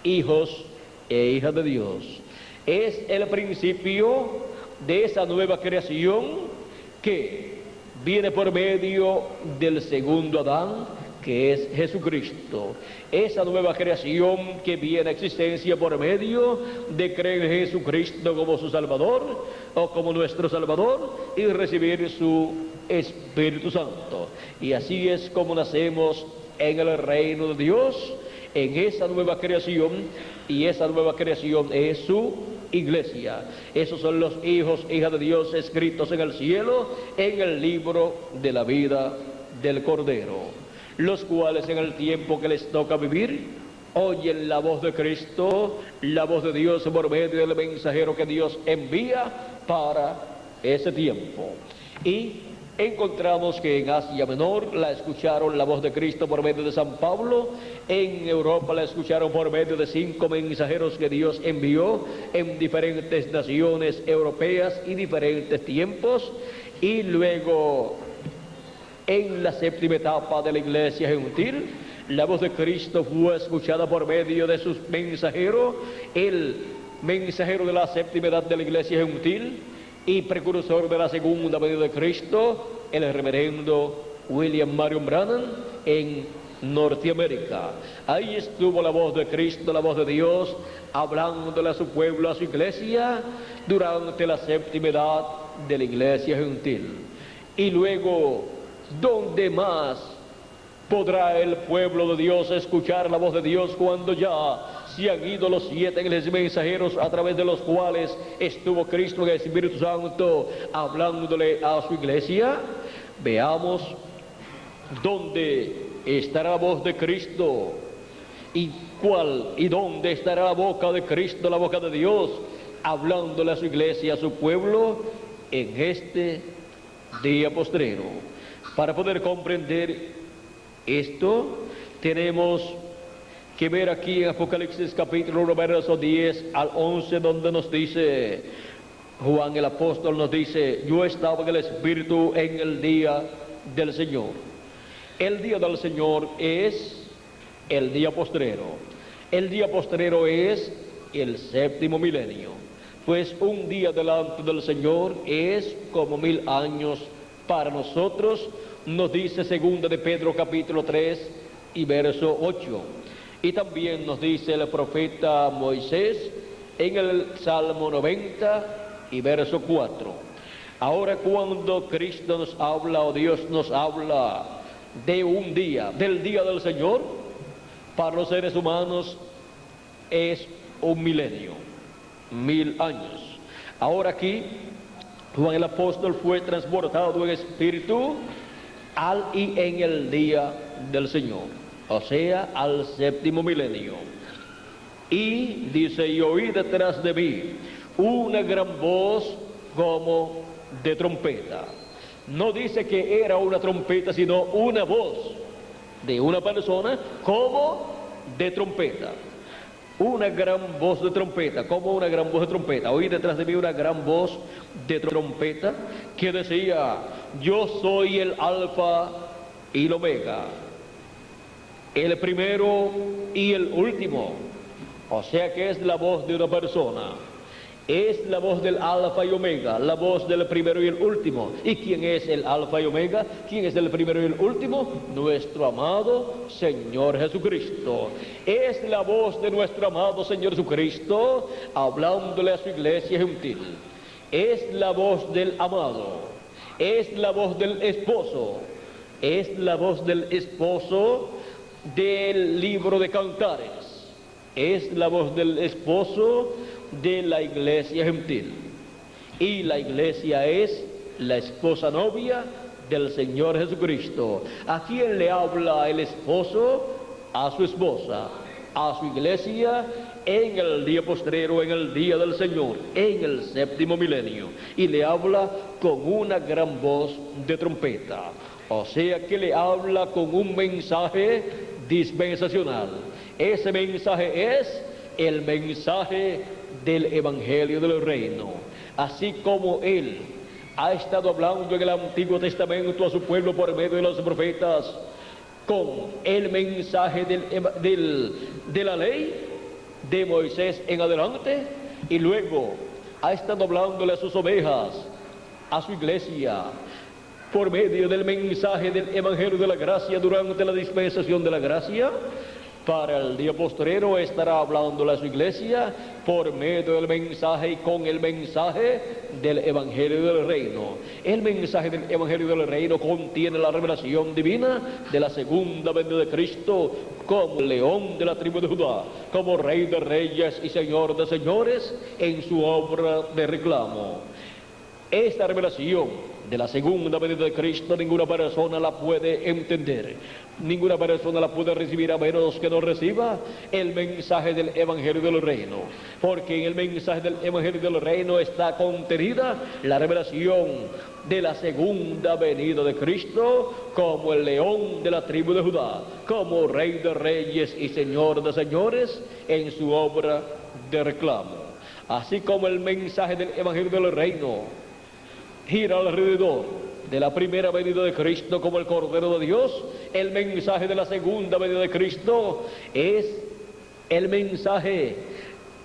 hijos e hijas de Dios. Es el principio de esa nueva creación que viene por medio del segundo Adán, que es Jesucristo. Esa nueva creación que viene a existencia por medio de creer en Jesucristo como su Salvador o como nuestro Salvador y recibir su Espíritu Santo. Y así es como nacemos en el reino de Dios, en esa nueva creación, y esa nueva creación es su iglesia. Esos son los hijos, hijas de Dios escritos en el cielo, en el libro de la vida del Cordero, los cuales en el tiempo que les toca vivir, oyen la voz de Cristo, la voz de Dios por medio del mensajero que Dios envía para ese tiempo. Y encontramos que en Asia Menor la escucharon la voz de Cristo por medio de San Pablo, en Europa la escucharon por medio de 5 mensajeros que Dios envió en diferentes naciones europeas y diferentes tiempos, y luego en la séptima etapa de la iglesia gentil, la voz de Cristo fue escuchada por medio de sus mensajeros, el mensajero de la séptima edad de la iglesia gentil y precursor de la segunda venida de Cristo, el reverendo William Marion Branham en Norteamérica. Ahí estuvo la voz de Cristo, la voz de Dios, hablándole a su pueblo, a su iglesia, durante la séptima edad de la iglesia gentil. Y luego, ¿dónde más podrá el pueblo de Dios escuchar la voz de Dios cuando ya se han ido los 7 ángeles mensajeros a través de los cuales estuvo Cristo en el Espíritu Santo hablándole a su iglesia? Veamos dónde estará la voz de Cristo y dónde estará la boca de Cristo, la boca de Dios, hablándole a su iglesia, a su pueblo, en este día postrero. Para poder comprender esto, tenemos que ver aquí en Apocalipsis capítulo 1, verso 10 al 11, donde nos dice, Juan el apóstol nos dice: yo estaba en el Espíritu en el día del Señor. El día del Señor es el día postrero. El día postrero es el séptimo milenio. Pues un día delante del Señor es como 1000 años para nosotros, nos dice segunda de Pedro capítulo 3 y verso 8. Y también nos dice el profeta Moisés en el Salmo 90 y verso 4. Ahora cuando Cristo nos habla, o Dios nos habla de un día, del día del Señor, para los seres humanos es un milenio, 1000 años. Ahora aquí Juan el apóstol fue transportado en espíritu al y en el día del Señor, o sea, al séptimo milenio. Y dice: y oí detrás de mí una gran voz como de trompeta. No dice que era una trompeta, sino una voz de una persona como de trompeta. Una gran voz de trompeta, como una gran voz de trompeta. Oí detrás de mí una gran voz de trompeta que decía: yo soy el Alfa y el Omega, el primero y el último. O sea que es la voz de una persona. Es la voz del Alfa y Omega, la voz del primero y el último. ¿Y quién es el Alfa y Omega? ¿Quién es el primero y el último? Nuestro amado Señor Jesucristo. Es la voz de nuestro amado Señor Jesucristo hablándole a su iglesia gentil. Es la voz del amado. Es la voz del esposo. Es la voz del esposo del libro de Cantares. Es la voz del esposo de la iglesia gentil. Y la iglesia es la esposa novia del Señor Jesucristo. ¿A quién le habla el esposo? A su esposa, a su iglesia, en el día postrero, en el día del Señor, en el séptimo milenio. Y le habla con una gran voz de trompeta. O sea que le habla con un mensaje dispensacional. Ese mensaje es el mensaje del Evangelio del Reino. Así como Él ha estado hablando en el Antiguo Testamento a su pueblo por medio de los profetas, con el mensaje de la ley de Moisés en adelante, y luego ha estado hablándole a sus ovejas, a su iglesia, por medio del mensaje del Evangelio de la gracia durante la dispensación de la gracia. Para el día postrero estará hablándole a su iglesia por medio del mensaje y con el mensaje del Evangelio del Reino. El mensaje del Evangelio del Reino contiene la revelación divina de la segunda venida de Cristo como león de la tribu de Judá, como Rey de reyes y Señor de señores en su obra de reclamo. Esta revelación de la segunda venida de Cristo ninguna persona la puede entender, ninguna persona la puede recibir a menos que no reciba el mensaje del Evangelio del Reino, porque en el mensaje del Evangelio del Reino está contenida la revelación de la segunda venida de Cristo como el león de la tribu de Judá, como Rey de reyes y Señor de señores en su obra de reclamo. Así como el mensaje del Evangelio del Reino gira alrededor de la primera venida de Cristo como el Cordero de Dios, el mensaje de la segunda venida de Cristo es el mensaje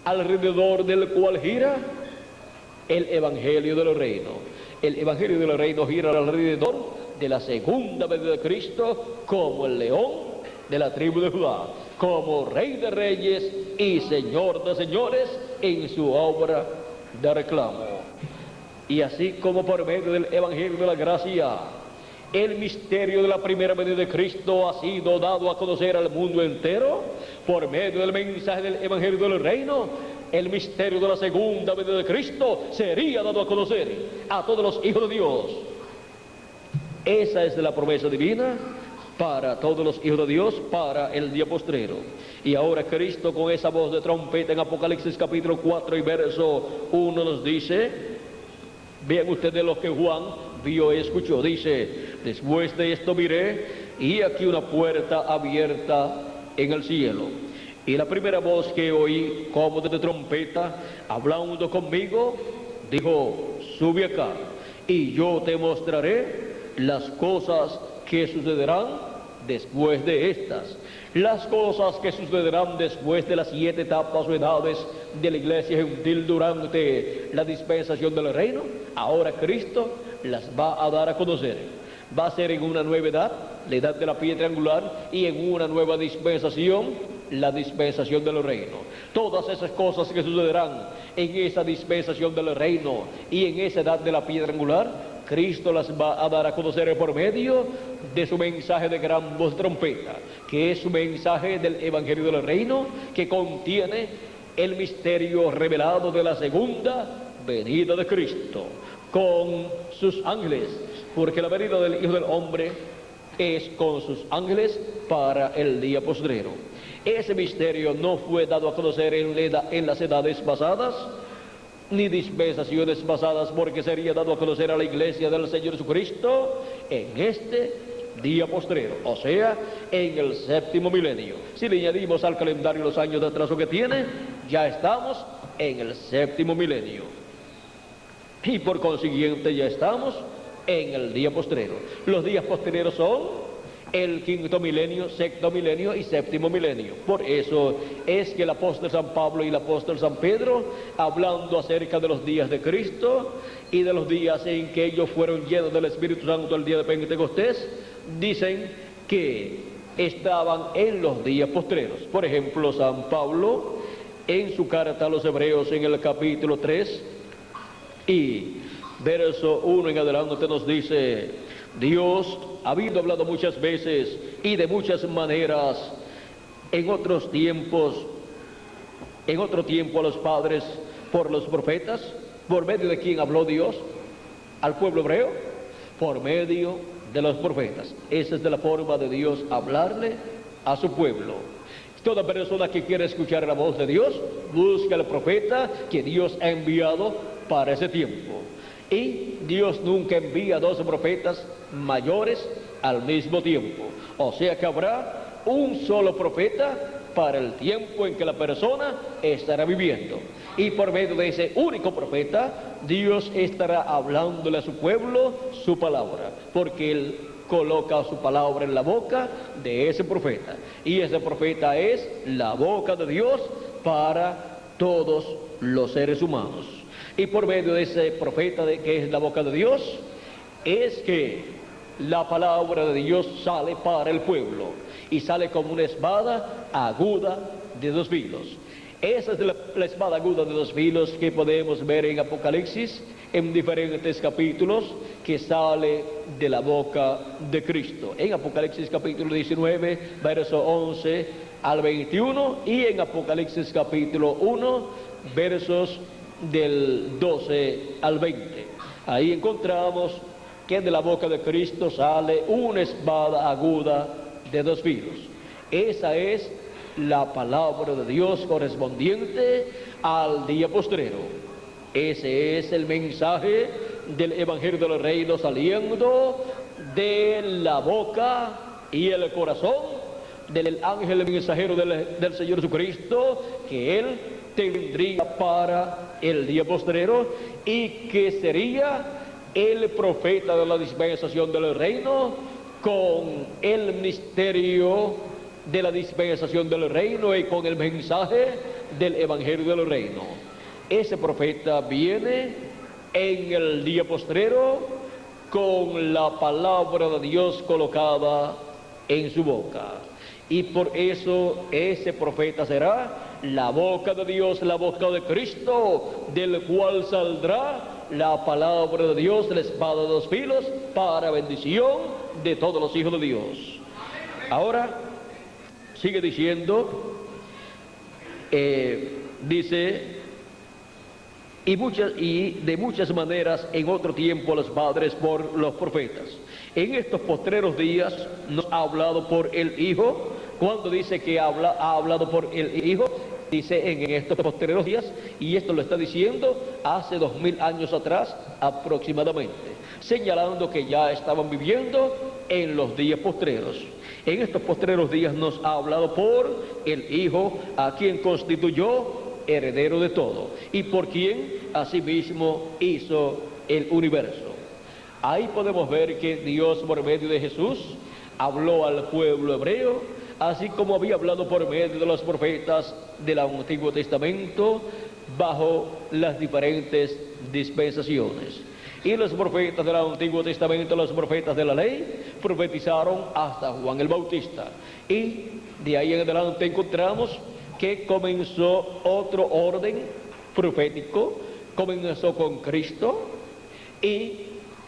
alrededor del cual gira el Evangelio del Reino. El Evangelio del Reino gira alrededor de la segunda venida de Cristo como el león de la tribu de Judá, como Rey de reyes y Señor de señores en su obra de reclamo. Y así como por medio del Evangelio de la gracia, el misterio de la primera venida de Cristo ha sido dado a conocer al mundo entero, por medio del mensaje del Evangelio del Reino, el misterio de la segunda venida de Cristo sería dado a conocer a todos los hijos de Dios. Esa es la promesa divina para todos los hijos de Dios, para el día postrero. Y ahora Cristo, con esa voz de trompeta en Apocalipsis capítulo 4 y verso 1 nos dice: vean ustedes lo que Juan vio y escuchó. Dice: después de esto miré, y aquí una puerta abierta en el cielo. Y la primera voz que oí, como de trompeta, hablando conmigo, dijo: sube acá, y yo te mostraré las cosas que sucederán después de estas. Las cosas que sucederán después de las 7 etapas o edades de la iglesia gentil durante la dispensación del reino, ahora Cristo las va a dar a conocer. Va a ser en una nueva edad, la edad de la piedra angular, y en una nueva dispensación, la dispensación del reino. Todas esas cosas que sucederán en esa dispensación del reino y en esa edad de la piedra angular, Cristo las va a dar a conocer por medio de su mensaje de gran voz trompeta, que es su mensaje del Evangelio del Reino, que contiene el misterio revelado de la segunda venida de Cristo, con sus ángeles, porque la venida del Hijo del Hombre es con sus ángeles para el día postrero. Ese misterio no fue dado a conocer en las edades pasadas, ni dispensaciones pasadas, porque sería dado a conocer a la iglesia del Señor Jesucristo en este día postrero, o sea, en el séptimo milenio. Si le añadimos al calendario los años de atraso que tiene, ya estamos en el séptimo milenio, y por consiguiente ya estamos en el día postrero. Los días postreros son el quinto milenio, sexto milenio y séptimo milenio. Por eso es que el apóstol San Pablo y el apóstol San Pedro, hablando acerca de los días de Cristo y de los días en que ellos fueron llenos del Espíritu Santo el día de Pentecostés, dicen que estaban en los días postreros. Por ejemplo, San Pablo en su carta a los Hebreos en el capítulo 3 y verso 1 en adelante nos dice: Dios, habiendo hablado muchas veces y de muchas maneras en otro tiempo a los padres por los profetas, ¿por medio de quién habló Dios al pueblo hebreo? Por medio de los profetas. Esa es de la forma de Dios hablarle a su pueblo. Toda persona que quiera escuchar la voz de Dios, busca al profeta que Dios ha enviado para ese tiempo. Y Dios nunca envía 2 profetas mayores al mismo tiempo. O sea que habrá un solo profeta para el tiempo en que la persona estará viviendo. Y por medio de ese único profeta, Dios estará hablándole a su pueblo su palabra, porque Él coloca su palabra en la boca de ese profeta. Y ese profeta es la boca de Dios para todos los seres humanos. Y por medio de ese profeta que es la boca de Dios, es que la palabra de Dios sale para el pueblo. Y sale como una espada aguda de 2 filos. Esa es la espada aguda de 2 filos que podemos ver en Apocalipsis, en diferentes capítulos, que sale de la boca de Cristo. En Apocalipsis capítulo 19, verso 11 al 21, y en Apocalipsis capítulo 1, versos del 12 al 20. Ahí encontramos que de la boca de Cristo sale una espada aguda de 2 filos. Esa es la palabra de Dios correspondiente al día postrero. Ese es el mensaje del Evangelio del Reino saliendo de la boca y el corazón del ángel mensajero del Señor Jesucristo, que Él tendría para el día postrero y que sería el profeta de la dispensación del reino, con el misterio de la dispensación del reino y con el mensaje del Evangelio del Reino. Ese profeta viene en el día postrero con la palabra de Dios colocada en su boca. Y por eso ese profeta será la boca de Dios, la boca de Cristo, del cual saldrá la palabra de Dios, la espada de 2 filos, para bendición de todos los hijos de Dios. Ahora sigue diciendo, dice, y de muchas maneras en otro tiempo los padres por los profetas. En estos postreros días nos ha hablado por el Hijo. Cuando dice que ha hablado por el Hijo, dice en estos postreros días, y esto lo está diciendo hace 2000 años atrás aproximadamente, señalando que ya estaban viviendo en los días postreros. En estos postreros días nos ha hablado por el Hijo, a quien constituyó heredero de todo, y por quien asimismo hizo el universo. Ahí podemos ver que Dios, por medio de Jesús, habló al pueblo hebreo, así como había hablado por medio de los profetas del Antiguo Testamento, bajo las diferentes dispensaciones. Y los profetas del Antiguo Testamento, los profetas de la ley, profetizaron hasta Juan el Bautista. Y de ahí en adelante encontramos que comenzó otro orden profético, comenzó con Cristo, y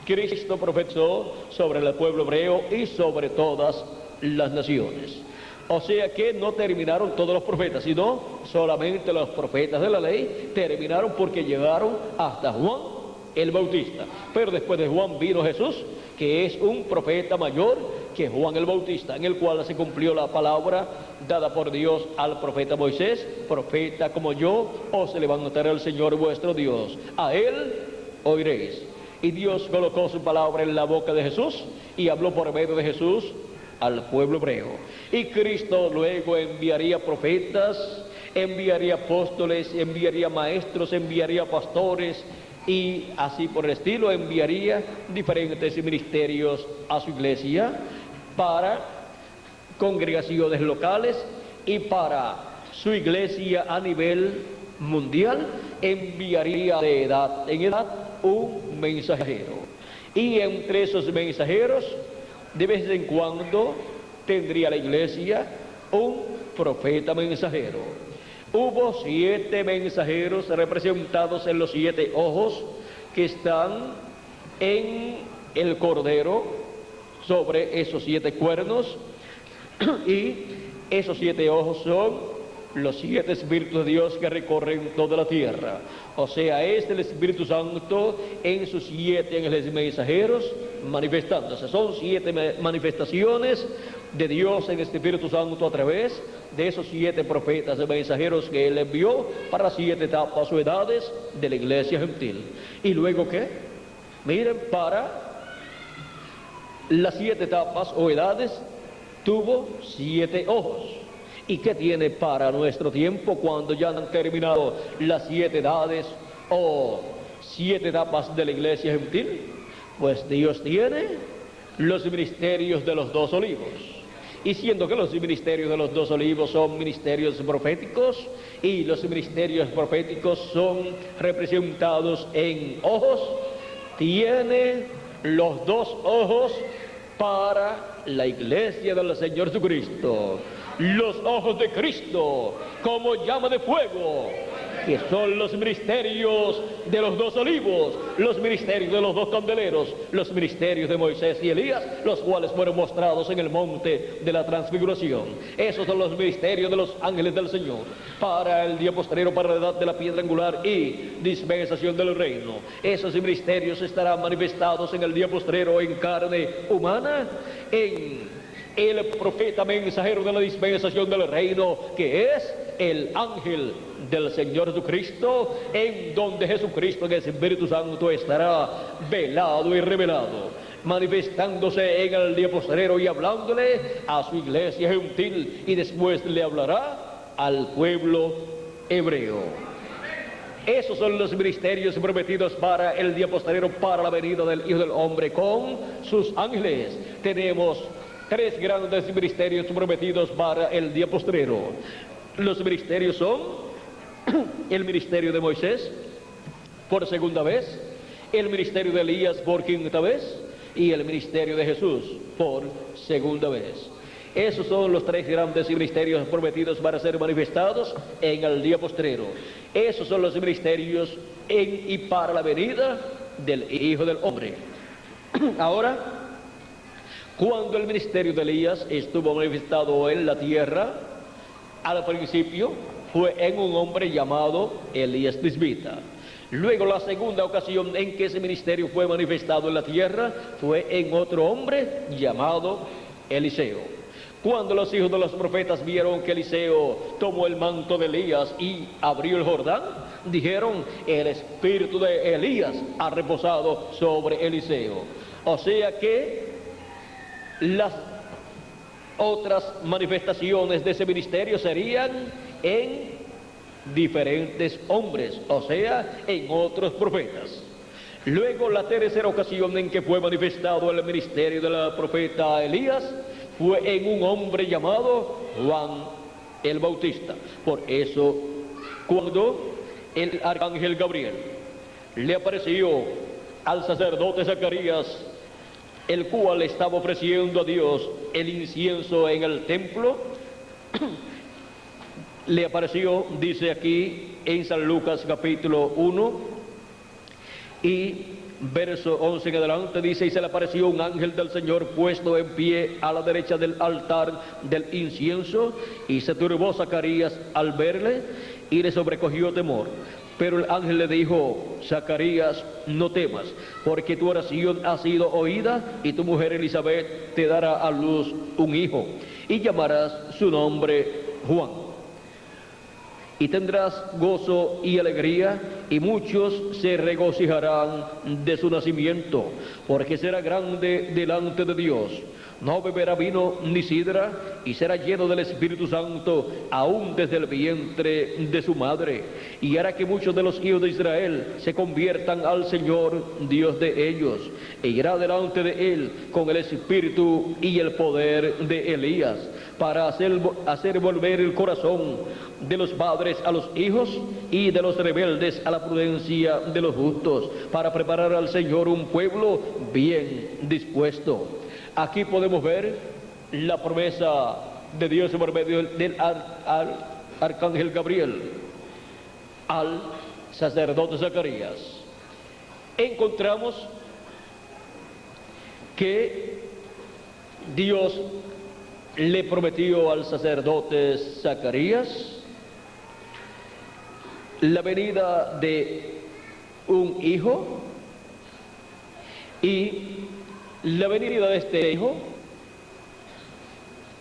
Cristo profetizó sobre el pueblo hebreo y sobre todas las naciones. O sea que no terminaron todos los profetas, sino solamente los profetas de la ley terminaron, porque llegaron hasta Juan el Bautista. Pero después de Juan vino Jesús, que es un profeta mayor que Juan el Bautista, en el cual se cumplió la palabra dada por Dios al profeta Moisés: profeta como yo os levantará el Señor vuestro Dios, a él oiréis. Y Dios colocó su palabra en la boca de Jesús y habló por medio de Jesús al pueblo hebreo. Y Cristo luego enviaría profetas, enviaría apóstoles, enviaría maestros, enviaría pastores, y así por el estilo enviaría diferentes ministerios a su iglesia, para congregaciones locales y para su iglesia a nivel mundial, enviaría de edad en edad un mensajero. Y entre esos mensajeros, de vez en cuando, tendría la iglesia un profeta mensajero. Hubo 7 mensajeros representados en los 7 ojos que están en el Cordero sobre esos 7 cuernos, y esos 7 ojos son los 7 Espíritus de Dios que recorren toda la tierra. O sea, es el Espíritu Santo en sus 7 ángeles mensajeros manifestándose. Son 7 manifestaciones de Dios en este Espíritu Santo a través de esos 7 profetas mensajeros que Él envió para las 7 etapas o edades de la iglesia gentil. ¿Y luego qué? Miren, para las 7 etapas o edades tuvo 7 ojos. ¿Y qué tiene para nuestro tiempo cuando ya han terminado las 7 edades o 7 etapas de la iglesia gentil? Pues Dios tiene los ministerios de los 2 olivos. Y siendo que los ministerios de los 2 olivos son ministerios proféticos, y los ministerios proféticos son representados en ojos, tiene los 2 ojos para la iglesia del Señor Jesucristo. Los ojos de Cristo como llama de fuego, que son los ministerios de los 2 olivos, los ministerios de los 2 candeleros, los ministerios de Moisés y Elías, los cuales fueron mostrados en el monte de la transfiguración. Esos son los ministerios de los ángeles del Señor para el día postrero, para la edad de la piedra angular y dispensación del reino. Esos ministerios estarán manifestados en el día postrero en carne humana, en el profeta mensajero de la dispensación del reino, que es el ángel del Señor Jesucristo, en donde Jesucristo en el Espíritu Santo estará velado y revelado, manifestándose en el día postrero y hablándole a su iglesia gentil, y después le hablará al pueblo hebreo. Esos son los ministerios prometidos para el día postrero, para la venida del Hijo del Hombre con sus ángeles. Tenemos 3 grandes ministerios prometidos para el día postrero. Los ministerios son el ministerio de Moisés por segunda vez, el ministerio de Elías por quinta vez y el ministerio de Jesús por segunda vez. Esos son los 3 grandes ministerios prometidos para ser manifestados en el día postrero. Esos son los ministerios en y para la venida del Hijo del Hombre. Ahora, cuando el ministerio de Elías estuvo manifestado en la tierra, al principio fue en un hombre llamado Elías Tisbita. Luego, la segunda ocasión en que ese ministerio fue manifestado en la tierra fue en otro hombre llamado Eliseo. Cuando los hijos de los profetas vieron que Eliseo tomó el manto de Elías y abrió el Jordán, dijeron: el espíritu de Elías ha reposado sobre Eliseo. O sea que las otras manifestaciones de ese ministerio serían en diferentes hombres, o sea, en otros profetas. Luego, la tercera ocasión en que fue manifestado el ministerio del profeta Elías fue en un hombre llamado Juan el Bautista. Por eso, cuando el arcángel Gabriel le apareció al sacerdote Zacarías, el cual estaba ofreciendo a Dios el incienso en el templo, le apareció, dice aquí en San Lucas capítulo 1 y verso 11 en adelante, dice: y se le apareció un ángel del Señor puesto en pie a la derecha del altar del incienso, y se turbó Zacarías al verle y le sobrecogió temor. Pero el ángel le dijo: Zacarías, no temas, porque tu oración ha sido oída, y tu mujer Elizabeth te dará a luz un hijo, y llamarás su nombre Juan. y tendrás gozo y alegría, y muchos se regocijarán de su nacimiento, porque será grande delante de Dios. No beberá vino ni sidra, y será lleno del Espíritu Santo, aún desde el vientre de su madre. Y hará que muchos de los hijos de Israel se conviertan al Señor, Dios de ellos. E irá delante de él con el espíritu y el poder de Elías, para hacer volver el corazón de los padres a los hijos, y de los rebeldes a la prudencia de los justos, para preparar al Señor un pueblo bien dispuesto. Aquí podemos ver la promesa de Dios por medio del arcángel Gabriel al sacerdote Zacarías. Encontramos que Dios le prometió al sacerdote Zacarías la venida de un hijo, y la venida de este hijo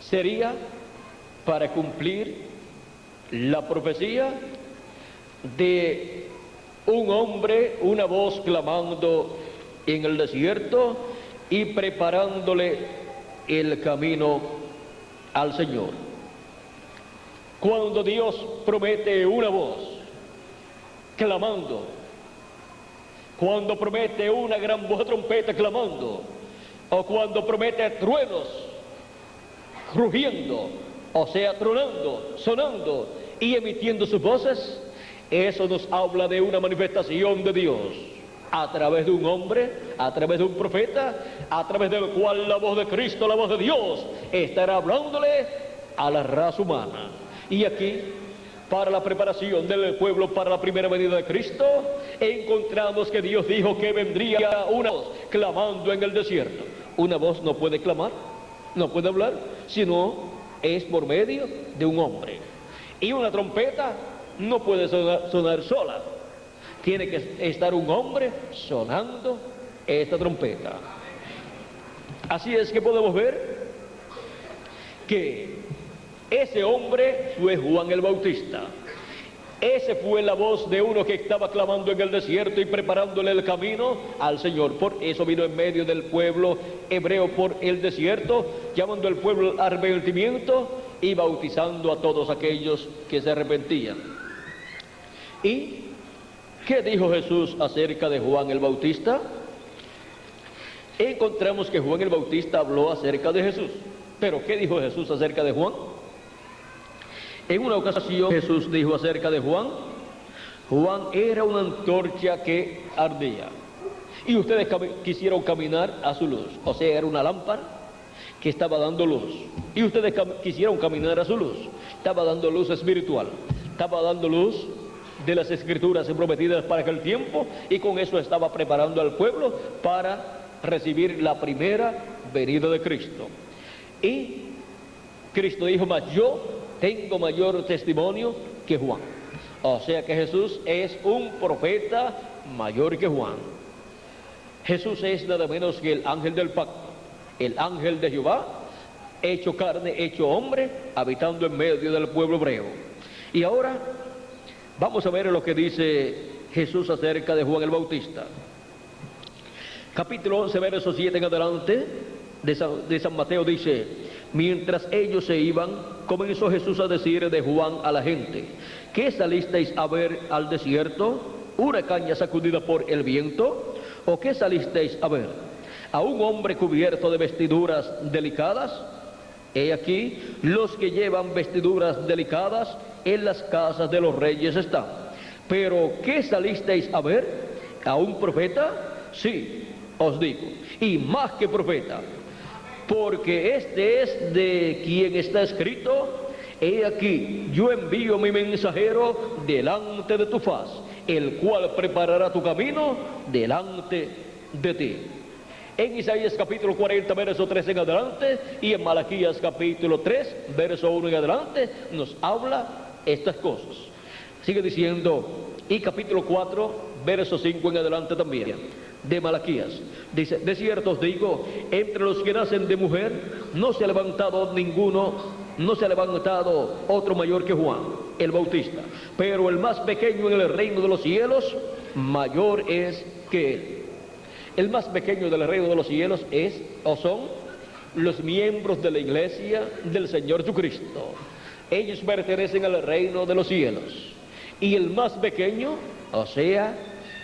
sería para cumplir la profecía de un hombre, una voz clamando en el desierto y preparándole el camino al Señor. Cuando Dios promete una voz clamando, cuando promete una gran voz de trompeta clamando, o cuando promete truenos rugiendo, o sea, tronando, sonando y emitiendo sus voces, eso nos habla de una manifestación de Dios a través de un hombre, a través de un profeta, a través del cual la voz de Cristo, la voz de Dios, estará hablándole a la raza humana. Y aquí, para la preparación del pueblo para la primera venida de Cristo, encontramos que Dios dijo que vendría una voz clamando en el desierto. Una voz no puede clamar, no puede hablar, sino es por medio de un hombre. Y una trompeta no puede sonar sola. Tiene que estar un hombre sonando esta trompeta. Así es que podemos ver que ese hombre fue Juan el Bautista. Ese fue la voz de uno que estaba clamando en el desierto y preparándole el camino al Señor. Por eso vino en medio del pueblo hebreo por el desierto, llamando al pueblo al arrepentimiento y bautizando a todos aquellos que se arrepentían. ¿Y qué dijo Jesús acerca de Juan el Bautista? Encontramos que Juan el Bautista habló acerca de Jesús. Pero ¿qué dijo Jesús acerca de Juan? En una ocasión Jesús dijo acerca de Juan: Juan era una antorcha que ardía, y ustedes quisieron caminar a su luz. O sea, era una lámpara que estaba dando luz, y ustedes quisieron caminar a su luz. Estaba dando luz espiritual, estaba dando luz de las escrituras prometidas para aquel tiempo, y con eso estaba preparando al pueblo para recibir la primera venida de Cristo. Y Cristo dijo: mas yo tengo mayor testimonio que Juan. O sea que Jesús es un profeta mayor que Juan. Jesús es nada menos que el ángel del pacto, el ángel de Jehová, hecho carne, hecho hombre, habitando en medio del pueblo hebreo. Y ahora vamos a ver lo que dice Jesús acerca de Juan el Bautista. Capítulo 11, verso 7 en adelante de San Mateo dice: mientras ellos se iban, comenzó Jesús a decir de Juan a la gente: ¿qué salisteis a ver al desierto? ¿Una caña sacudida por el viento? ¿O qué salisteis a ver? ¿A un hombre cubierto de vestiduras delicadas? He aquí, los que llevan vestiduras delicadas en las casas de los reyes están. ¿Pero qué salisteis a ver? ¿A un profeta? Sí, os digo, y más que profeta, porque este es de quien está escrito: he aquí, yo envío mi mensajero delante de tu faz, el cual preparará tu camino delante de ti. En Isaías capítulo 40, verso 3 en adelante, y en Malaquías capítulo 3, verso 1 en adelante, nos habla estas cosas. Sigue diciendo, y capítulo 4, verso 5 en adelante también, de Malaquías. Dice: de cierto os digo, entre los que nacen de mujer no se ha levantado ninguno no se ha levantado otro mayor que Juan el Bautista, pero el más pequeño en el reino de los cielos, mayor es que él. El más pequeño del reino de los cielos es o son los miembros de la iglesia del Señor Jesucristo. Ellos pertenecen al reino de los cielos. Y el más pequeño, o sea,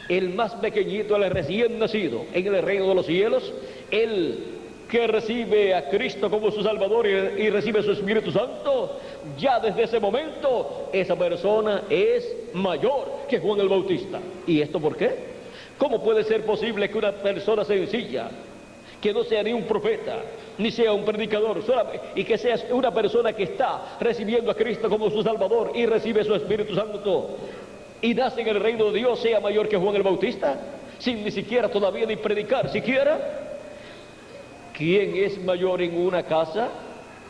el más pequeñito, el recién nacido en el reino de los cielos, el que recibe a Cristo como su Salvador y recibe su Espíritu Santo, ya desde ese momento esa persona es mayor que Juan el Bautista. ¿Y esto por qué? ¿Cómo puede ser posible que una persona sencilla, que no sea ni un profeta, ni sea un predicador, y que sea una persona que está recibiendo a Cristo como su Salvador y recibe su Espíritu Santo y nace en el reino de Dios, sea mayor que Juan el Bautista, sin ni siquiera todavía ni predicar siquiera? ¿Quién es mayor en una casa,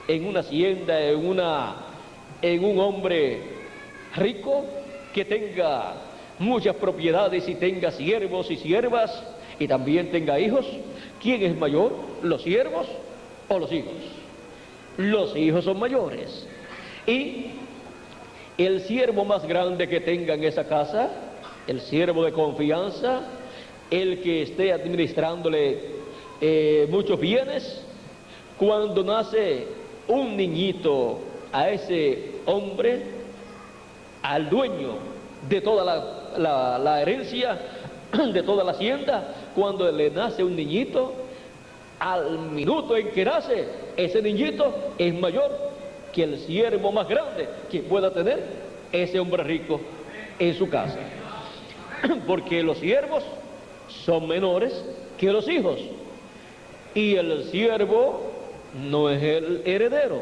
en una hacienda, en un hombre rico que tenga muchas propiedades y tenga siervos y siervas y también tenga hijos? ¿Quién es mayor, los siervos o los hijos? Los hijos son mayores. Y el siervo más grande que tenga en esa casa, el siervo de confianza, el que esté administrándole muchos bienes, cuando nace un niñito a ese hombre, al dueño de toda la herencia, de toda la hacienda, cuando le nace un niñito, al minuto en que nace, ese niñito es mayor que el siervo más grande que pueda tener ese hombre rico en su casa. Porque los siervos son menores que los hijos. Y el siervo no es el heredero.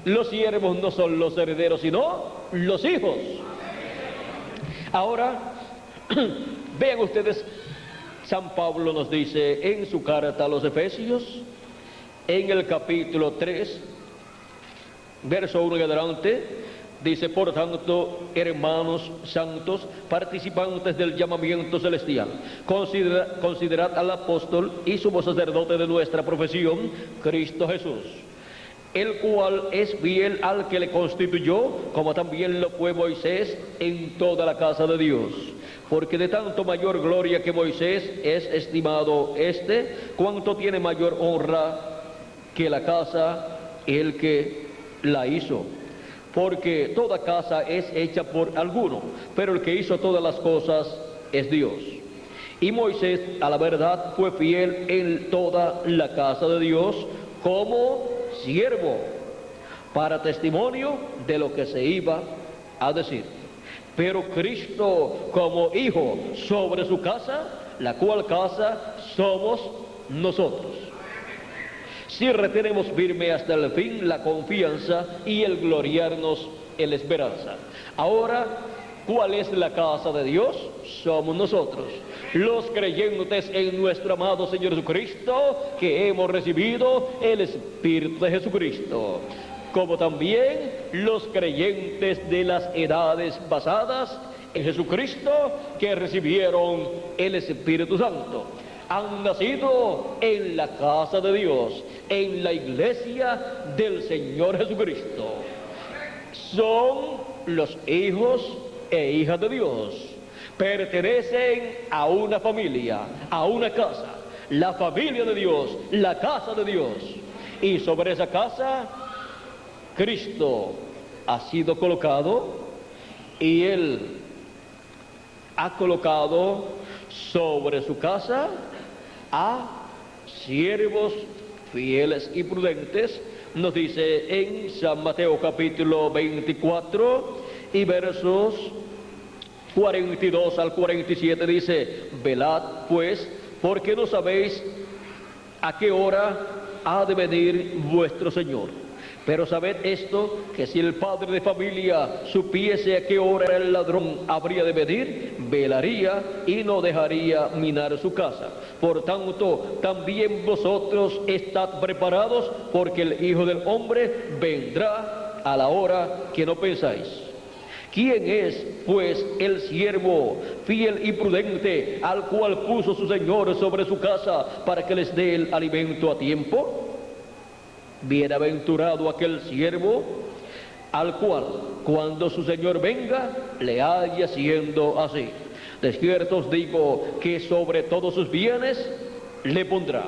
Los siervos no son los herederos, sino los hijos. Ahora, vean ustedes, San Pablo nos dice en su carta a los Efesios, en el capítulo 3, verso 1 en adelante, dice: por tanto, hermanos santos, participantes del llamamiento celestial, considerad al apóstol y sumo sacerdote de nuestra profesión, Cristo Jesús, el cual es fiel al que le constituyó, como también lo fue Moisés en toda la casa de Dios. Porque de tanto mayor gloria que Moisés es estimado cuanto tiene mayor honra que la casa el que la hizo. Porque toda casa es hecha por alguno, pero el que hizo todas las cosas es Dios. Y Moisés, a la verdad, fue fiel en toda la casa de Dios como siervo, para testimonio de lo que se iba a decir. Pero Cristo como hijo sobre su casa, la cual casa somos nosotros, si retenemos firme hasta el fin la confianza y el gloriarnos en la esperanza. Ahora, ¿cuál es la casa de Dios? Somos nosotros, los creyentes en nuestro amado Señor Jesucristo, que hemos recibido el Espíritu de Jesucristo, como también los creyentes de las edades pasadas en Jesucristo, que recibieron el Espíritu Santo. Han nacido en la casa de Dios, en la iglesia del Señor Jesucristo. Son los hijos e hijas de Dios. Pertenecen a una familia, a una casa, la familia de Dios, la casa de Dios. Y sobre esa casa, Cristo ha sido colocado, y Él ha colocado sobre su casa a siervos fieles y prudentes. Nos dice en San Mateo capítulo 24 y versos 42 al 47, dice: velad pues, porque no sabéis a qué hora ha de venir vuestro Señor. Pero sabed esto, que si el padre de familia supiese a qué hora el ladrón habría de venir, velaría y no dejaría minar su casa. Por tanto, también vosotros estad preparados, porque el Hijo del Hombre vendrá a la hora que no pensáis. ¿Quién es, pues, el siervo fiel y prudente, al cual puso su Señor sobre su casa para que les dé el alimento a tiempo? Bienaventurado aquel siervo al cual, cuando su Señor venga, le haya siendo así. De cierto os digo que sobre todos sus bienes le pondrá.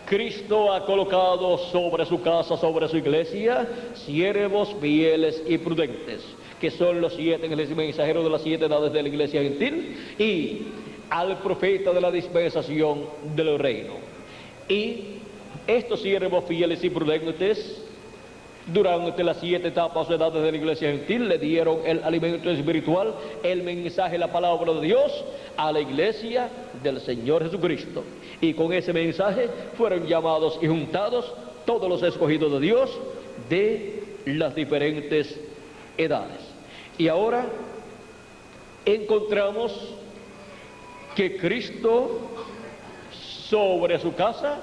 Cristo ha colocado sobre su casa, sobre su iglesia, siervos fieles y prudentes, que son los 7 ángeles y mensajeros de las 7 edades de la iglesia gentil, y al profeta de la dispensación del reino. Y estos siervos fieles y prudentes, durante las 7 etapas o edades de la iglesia gentil, le dieron el alimento espiritual, el mensaje, la palabra de Dios, a la iglesia del Señor Jesucristo. Y con ese mensaje fueron llamados y juntados todos los escogidos de Dios de las diferentes edades. Y ahora encontramos que Cristo sobre su casa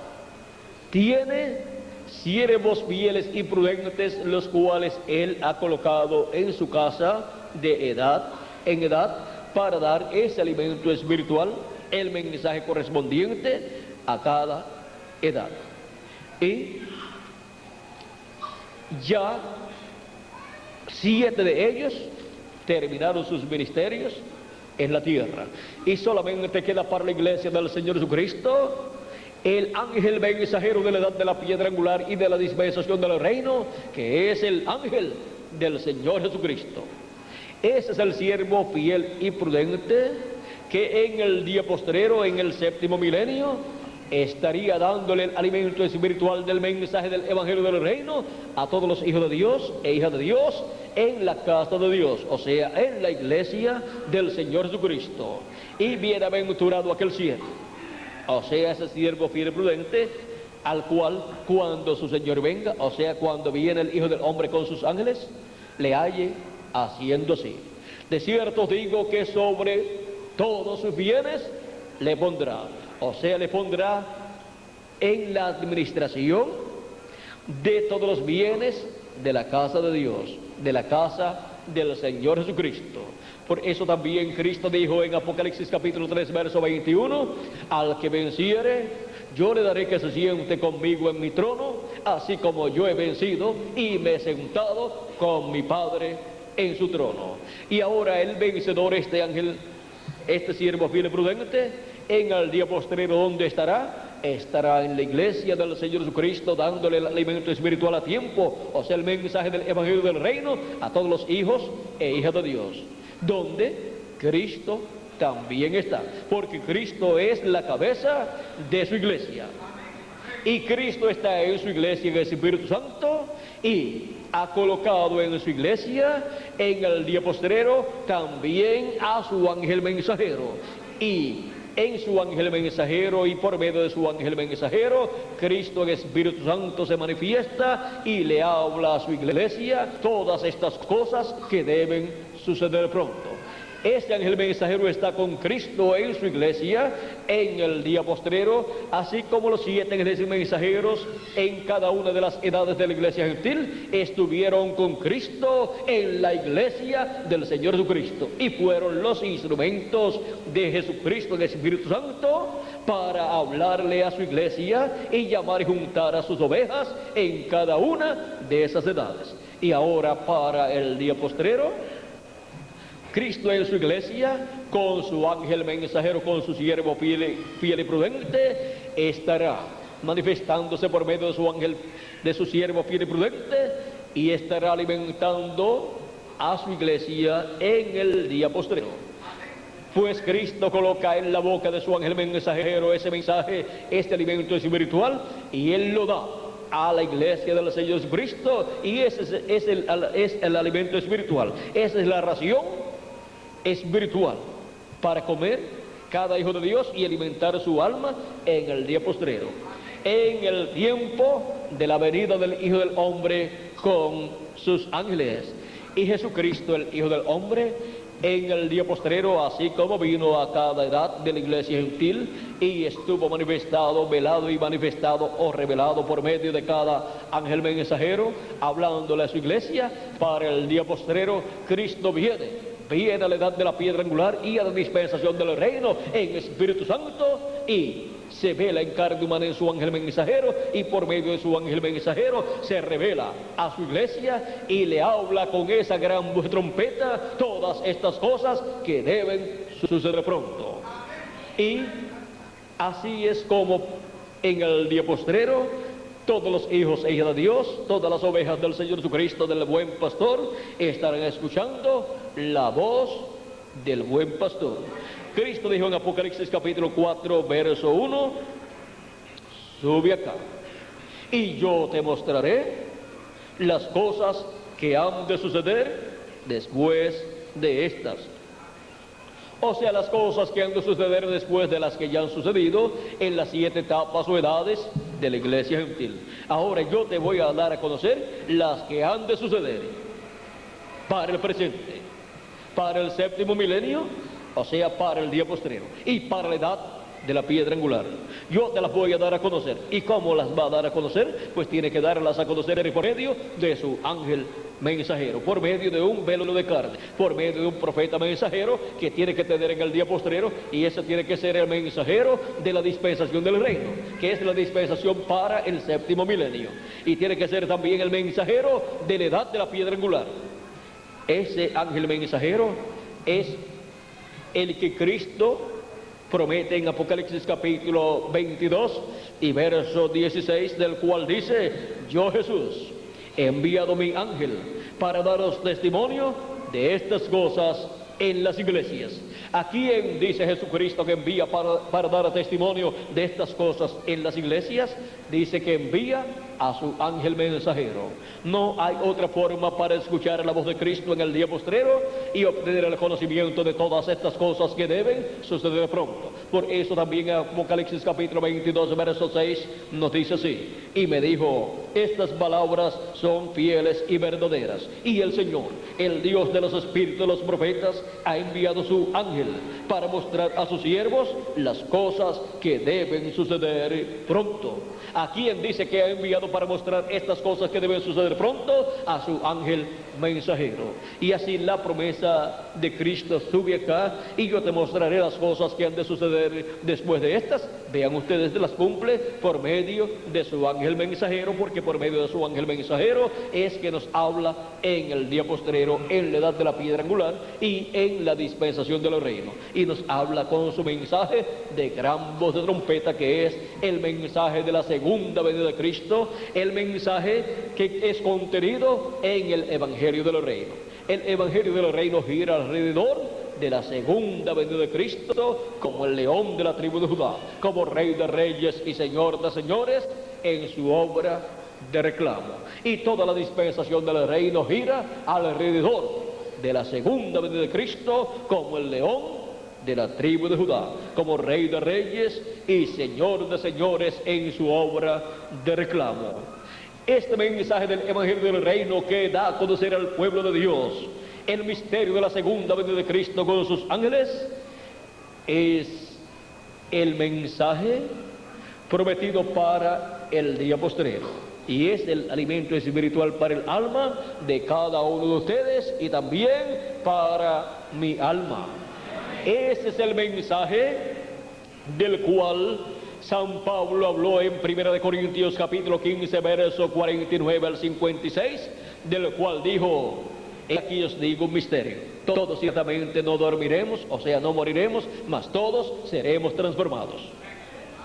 tiene siervos fieles y prudentes, los cuales Él ha colocado en su casa de edad en edad, para dar ese alimento espiritual, el mensaje correspondiente a cada edad. Y ya 7 de ellos terminaron sus ministerios en la tierra, y solamente queda para la iglesia del Señor Jesucristo el ángel mensajero de la edad de la piedra angular y de la dispensación del reino, que es el ángel del Señor Jesucristo. Ese es el siervo fiel y prudente que en el día postrero, en el 7º milenio, estaría dándole el alimento espiritual del mensaje del evangelio del reino a todos los hijos de Dios e hijas de Dios en la casa de Dios, o sea, en la iglesia del Señor Jesucristo. Y bienaventurado aquel siervo, o sea, ese siervo fiel y prudente, al cual, cuando su Señor venga, o sea, cuando viene el Hijo del Hombre con sus ángeles, le halle haciendo así. De cierto os digo que sobre todos sus bienes le pondrá, o sea, le pondrá en la administración de todos los bienes de la casa de Dios, de la casa del Señor Jesucristo. Por eso también Cristo dijo en Apocalipsis capítulo 3 verso 21, al que venciere, yo le daré que se siente conmigo en mi trono, así como yo he vencido y me he sentado con mi Padre en su trono. Y ahora el vencedor, este ángel, este siervo fiel y prudente, en el día postrero, ¿dónde estará? Estará en la iglesia del Señor Jesucristo, dándole el alimento espiritual a tiempo, o sea, el mensaje del evangelio del reino a todos los hijos e hijas de Dios, donde Cristo también está, porque Cristo es la cabeza de su iglesia, y Cristo está en su iglesia en el Espíritu Santo, y ha colocado en su iglesia en el día postrero también a su ángel mensajero, y en su ángel mensajero y por medio de su ángel mensajero, Cristo en Espíritu Santo se manifiesta y le habla a su iglesia todas estas cosas que deben suceder pronto. Este ángel mensajero está con Cristo en su iglesia en el día postrero, así como los 7 ángeles mensajeros en cada una de las edades de la iglesia gentil estuvieron con Cristo en la iglesia del Señor Jesucristo y fueron los instrumentos de Jesucristo en el Espíritu Santo para hablarle a su iglesia y llamar y juntar a sus ovejas en cada una de esas edades. Y ahora, para el día postrero, Cristo en su iglesia, con su ángel mensajero, con su siervo fiel y prudente, estará manifestándose por medio de su ángel, de su siervo fiel y prudente, y estará alimentando a su iglesia en el día postrero. Pues Cristo coloca en la boca de su ángel mensajero ese mensaje, este alimento espiritual, y Él lo da a la iglesia del Señor Jesucristo, y ese es el alimento espiritual. Esa es la ración espiritual para comer cada hijo de Dios y alimentar su alma en el día postrero, en el tiempo de la venida del Hijo del Hombre con sus ángeles. Y Jesucristo, el Hijo del Hombre, en el día postrero, así como vino a cada edad de la iglesia gentil y estuvo manifestado, velado y manifestado o revelado por medio de cada ángel mensajero, hablándole a su iglesia, para el día postrero Cristo viene a la edad de la piedra angular y a la dispensación del reino en Espíritu Santo y se vela en carne humana en su ángel mensajero, y por medio de su ángel mensajero se revela a su iglesia y le habla con esa gran voz de trompeta todas estas cosas que deben suceder pronto. Y así es como en el día postrero todos los hijos e hijas de Dios, todas las ovejas del Señor Jesucristo, del buen pastor, estarán escuchando la voz del buen pastor. Cristo dijo en Apocalipsis capítulo 4, verso 1, sube acá y yo te mostraré las cosas que han de suceder después de estas. O sea, las cosas que han de suceder después de las que ya han sucedido en las 7 etapas o edades de la iglesia gentil. Ahora yo te voy a dar a conocer las que han de suceder para el presente, para el séptimo milenio, o sea, para el día postrero, y para la edad de la piedra angular. Yo te las voy a dar a conocer. ¿Y cómo las va a dar a conocer? Pues tiene que darlas a conocer por medio de su ángel mensajero, por medio de un velo de carne, por medio de un profeta mensajero que tiene que tener en el día postrero, y ese tiene que ser el mensajero de la dispensación del reino, que es la dispensación para el séptimo milenio, y tiene que ser también el mensajero de la edad de la piedra angular. Ese ángel mensajero es el que Cristo promete en Apocalipsis capítulo 22 y verso 16, del cual dice: yo, Jesús, he enviado mi ángel para daros testimonio de estas cosas en las iglesias. ¿A quién dice Jesucristo que envía para dar testimonio de estas cosas en las iglesias? Dice que envía a su ángel mensajero. No hay otra forma para escuchar la voz de Cristo en el día postrero y obtener el conocimiento de todas estas cosas que deben suceder pronto. Por eso también en Apocalipsis capítulo 22 verso 6 nos dice así: y me dijo, estas palabras son fieles y verdaderas, y el Señor, el Dios de los espíritus de los profetas, ha enviado su ángel para mostrar a sus siervos las cosas que deben suceder pronto. ¿A quién dice que ha enviado para mostrar estas cosas que deben suceder pronto? A su ángel mensajero. Y así la promesa de Cristo sube acá, y yo te mostraré las cosas que han de suceder después de estas. Vean ustedes, las cumple por medio de su ángel mensajero, porque por medio de su ángel mensajero es que nos habla en el día postrero, en la edad de la piedra angular y en la dispensación de los reinos, y nos habla con su mensaje de gran voz de trompeta, que es el mensaje de la segunda venida de Cristo, el mensaje que es contenido en el Evangelio de los reinos. El Evangelio de los reinos gira alrededor de la segunda venida de Cristo, como el león de la tribu de Judá, como rey de reyes y señor de señores, en su obra de reclamo. Y toda la dispensación del reino gira alrededor de la segunda venida de Cristo, como el león de la tribu de Judá, como rey de reyes y señor de señores, en su obra de reclamo. Este mensaje del Evangelio del reino, que da a conocer al pueblo de Dios el misterio de la segunda venida de Cristo con sus ángeles, es el mensaje prometido para el día postrero, y es el alimento espiritual para el alma de cada uno de ustedes y también para mi alma. Ese es el mensaje del cual San Pablo habló en 1 Corintios capítulo 15 verso 49 al 56, del cual dijo: aquí os digo un misterio, todos ciertamente no dormiremos, o sea, no moriremos, mas todos seremos transformados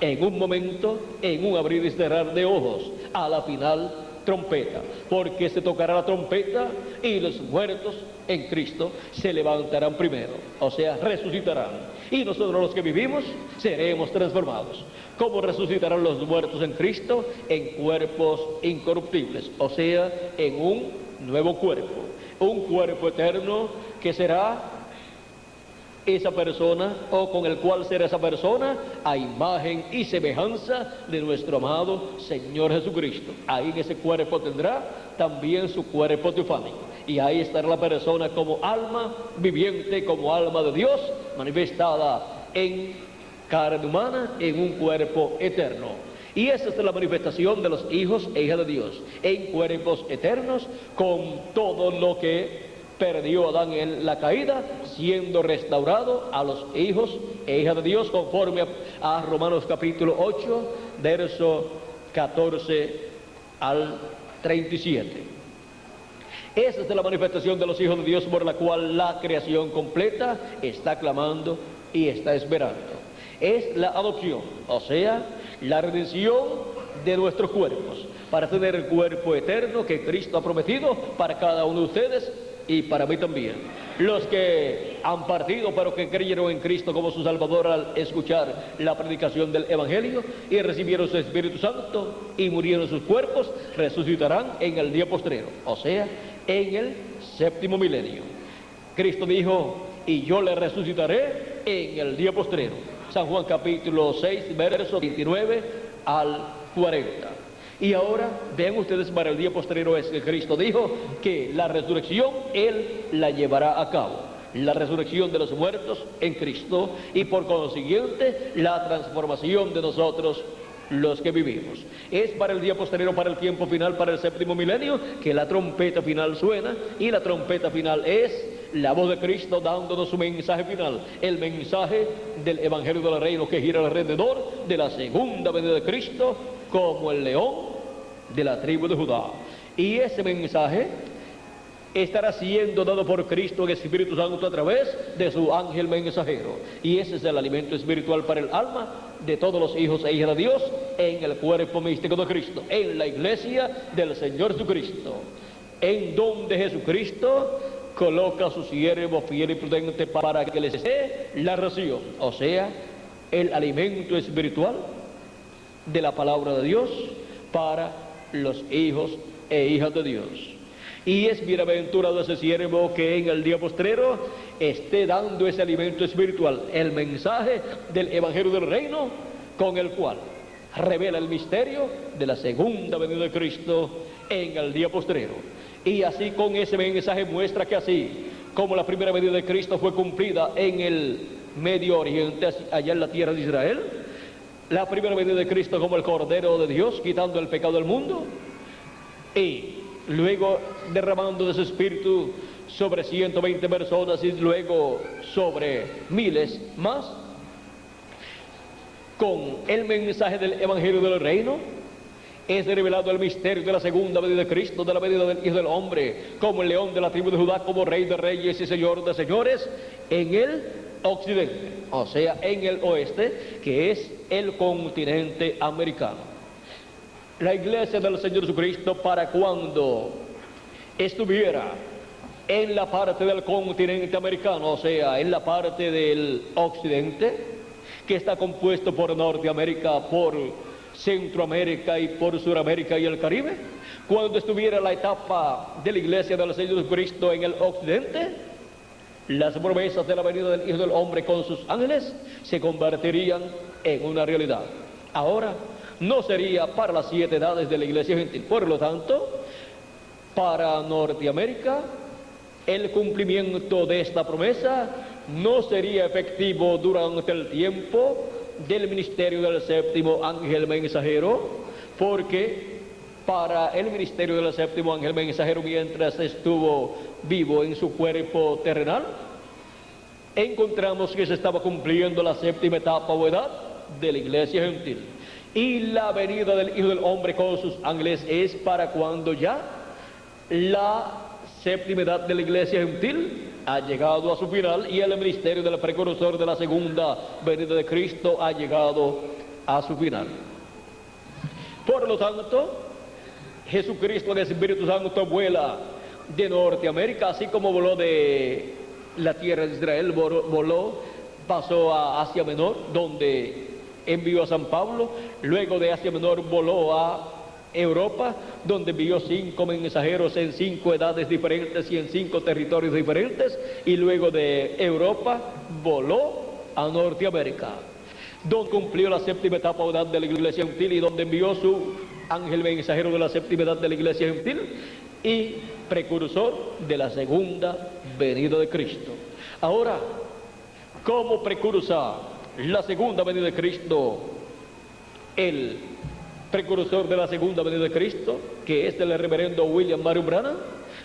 en un momento, en un abrir y cerrar de ojos, a la final trompeta, porque se tocará la trompeta y los muertos en Cristo se levantarán primero, o sea, resucitarán, y nosotros los que vivimos seremos transformados. ¿Cómo resucitarán los muertos en Cristo? En cuerpos incorruptibles, o sea, en un nuevo cuerpo, un cuerpo eterno que será esa persona, o con el cual será esa persona, a imagen y semejanza de nuestro amado Señor Jesucristo. Ahí en ese cuerpo tendrá también su cuerpo teofánico, y ahí estará la persona como alma viviente, como alma de Dios, manifestada en carne humana, en un cuerpo eterno. Y esa es la manifestación de los hijos e hijas de Dios, en cuerpos eternos, con todo lo que perdió Adán en la caída, siendo restaurado a los hijos e hijas de Dios, conforme a Romanos capítulo 8, verso 14 al 37. Esa es la manifestación de los hijos de Dios, por la cual la creación completa está clamando y está esperando. Es la adopción, o sea, la redención de nuestros cuerpos, para tener el cuerpo eterno que Cristo ha prometido para cada uno de ustedes y para mí también. Los que han partido, pero que creyeron en Cristo como su Salvador al escuchar la predicación del Evangelio y recibieron su Espíritu Santo y murieron sus cuerpos, resucitarán en el día postrero, o sea, en el séptimo milenio. Cristo dijo, y yo le resucitaré en el día postrero. San Juan capítulo 6, versos 29 al 40. Y ahora vean ustedes, para el día postrero es que Cristo dijo que la resurrección Él la llevará a cabo, la resurrección de los muertos en Cristo, y por consiguiente la transformación de nosotros los que vivimos. Es para el día posterior, para el tiempo final, para el séptimo milenio, que la trompeta final suena, y la trompeta final es la voz de Cristo dándonos su mensaje final, el mensaje del Evangelio del Reino, que gira alrededor de la segunda venida de Cristo como el león de la tribu de Judá. Y ese mensaje estará siendo dado por Cristo en Espíritu Santo a través de su ángel mensajero. Y ese es el alimento espiritual para el alma de todos los hijos e hijas de Dios en el cuerpo místico de Cristo, en la iglesia del Señor Jesucristo, en donde Jesucristo coloca a su siervo fiel y prudente para que les dé la ración, o sea, el alimento espiritual de la palabra de Dios para los hijos e hijas de Dios. Y es bienaventurado ese siervo que en el día postrero esté dando ese alimento espiritual, el mensaje del Evangelio del Reino, con el cual revela el misterio de la segunda venida de Cristo en el día postrero. Y así, con ese mensaje, muestra que así como la primera venida de Cristo fue cumplida en el Medio Oriente, allá en la tierra de Israel, la primera venida de Cristo como el Cordero de Dios, quitando el pecado del mundo, y luego derramando de su Espíritu sobre 120 personas y luego sobre miles más, con el mensaje del Evangelio del Reino, es revelado el misterio de la segunda venida de Cristo, de la venida del Hijo del Hombre, como el león de la tribu de Judá, como Rey de reyes y Señor de señores, en el occidente, o sea, en el oeste, que es el continente americano. La iglesia del Señor Jesucristo, para cuando estuviera en la parte del continente americano, o sea, en la parte del occidente, que está compuesto por Norteamérica, por Centroamérica y por Suramérica y el Caribe, cuando estuviera la etapa de la iglesia del Señor Jesucristo en el occidente, las promesas de la venida del Hijo del Hombre con sus ángeles se convertirían en una realidad. Ahora, no sería para las 7 edades de la iglesia gentil. Por lo tanto, para Norteamérica, el cumplimiento de esta promesa no sería efectivo durante el tiempo del ministerio del séptimo ángel mensajero, porque para el ministerio del séptimo ángel mensajero, mientras estuvo vivo en su cuerpo terrenal, encontramos que se estaba cumpliendo la séptima etapa o edad de la iglesia gentil, y la venida del Hijo del Hombre con sus ángeles es para cuando ya la séptima edad de la iglesia gentil ha llegado a su final y el ministerio del precursor de la segunda venida de Cristo ha llegado a su final. Por lo tanto, Jesucristo en el Espíritu Santo vuela de Norteamérica, así como voló de la tierra de Israel, pasó a Asia Menor, donde envió a San Pablo. Luego de Asia Menor voló a Europa, donde envió 5 mensajeros en 5 edades diferentes y en 5 territorios diferentes, y luego de Europa voló a Norteamérica, donde cumplió la séptima etapa o edad de la iglesia gentil y donde envió su ángel mensajero de la séptima edad de la iglesia gentil y precursor de la segunda venida de Cristo. Ahora, ¿cómo precursa la segunda venida de Cristo el precursor de la segunda venida de Cristo, que es el reverendo William Marion Branham?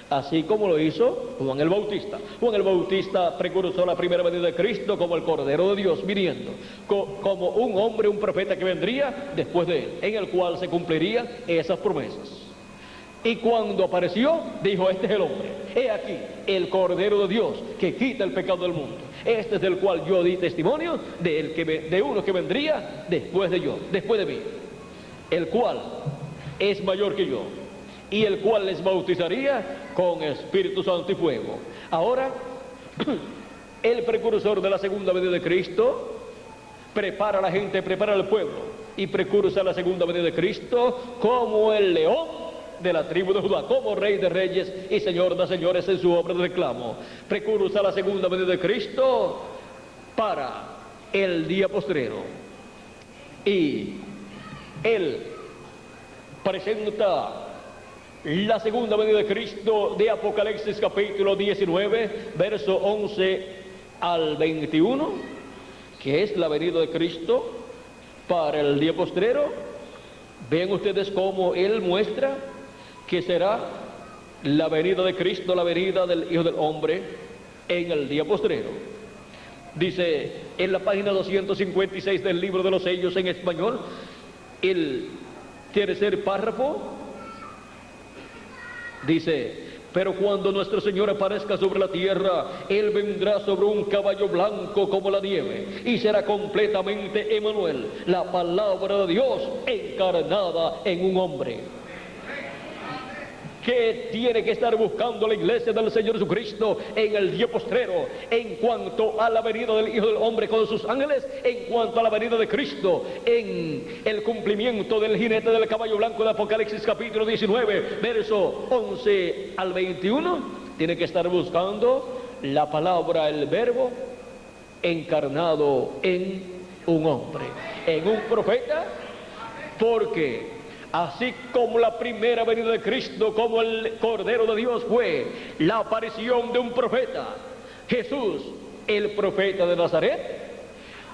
así como lo hizo Juan el Bautista. Juan el Bautista precursó la primera venida de Cristo como el Cordero de Dios viniendo, como un hombre, un profeta que vendría después de él, en el cual se cumplirían esas promesas. Y cuando apareció, dijo: este es el hombre, he aquí el Cordero de Dios que quita el pecado del mundo. Este es del cual yo di testimonio de uno que vendría después de mí, el cual es mayor que yo, y el cual les bautizaría con Espíritu Santo y fuego. Ahora, el precursor de la segunda venida de Cristo prepara a la gente, prepara al pueblo, y precursa la segunda venida de Cristo como el león de la tribu de Judá, como Rey de Reyes y Señor de Señores en su obra de reclamo. Precursa la segunda venida de Cristo para el día postrero. Y Él presenta la segunda venida de Cristo de Apocalipsis capítulo 19, verso 11 al 21, que es la venida de Cristo para el día postrero. Ven ustedes cómo Él muestra que será la venida de Cristo, la venida del Hijo del Hombre en el día postrero. Dice en la página 256 del libro de los sellos en español, el tercer párrafo, dice: pero cuando nuestro Señor aparezca sobre la tierra, Él vendrá sobre un caballo blanco como la nieve, y será completamente Emmanuel, la palabra de Dios encarnada en un hombre. ¿Qué tiene que estar buscando la iglesia del Señor Jesucristo en el día postrero? En cuanto a la venida del Hijo del Hombre con sus ángeles, en cuanto a la venida de Cristo, en el cumplimiento del jinete del caballo blanco de Apocalipsis capítulo 19, verso 11 al 21, tiene que estar buscando la palabra, el verbo encarnado en un hombre, en un profeta, porque así como la primera venida de Cristo, como el Cordero de Dios, fue la aparición de un profeta, Jesús, el profeta de Nazaret,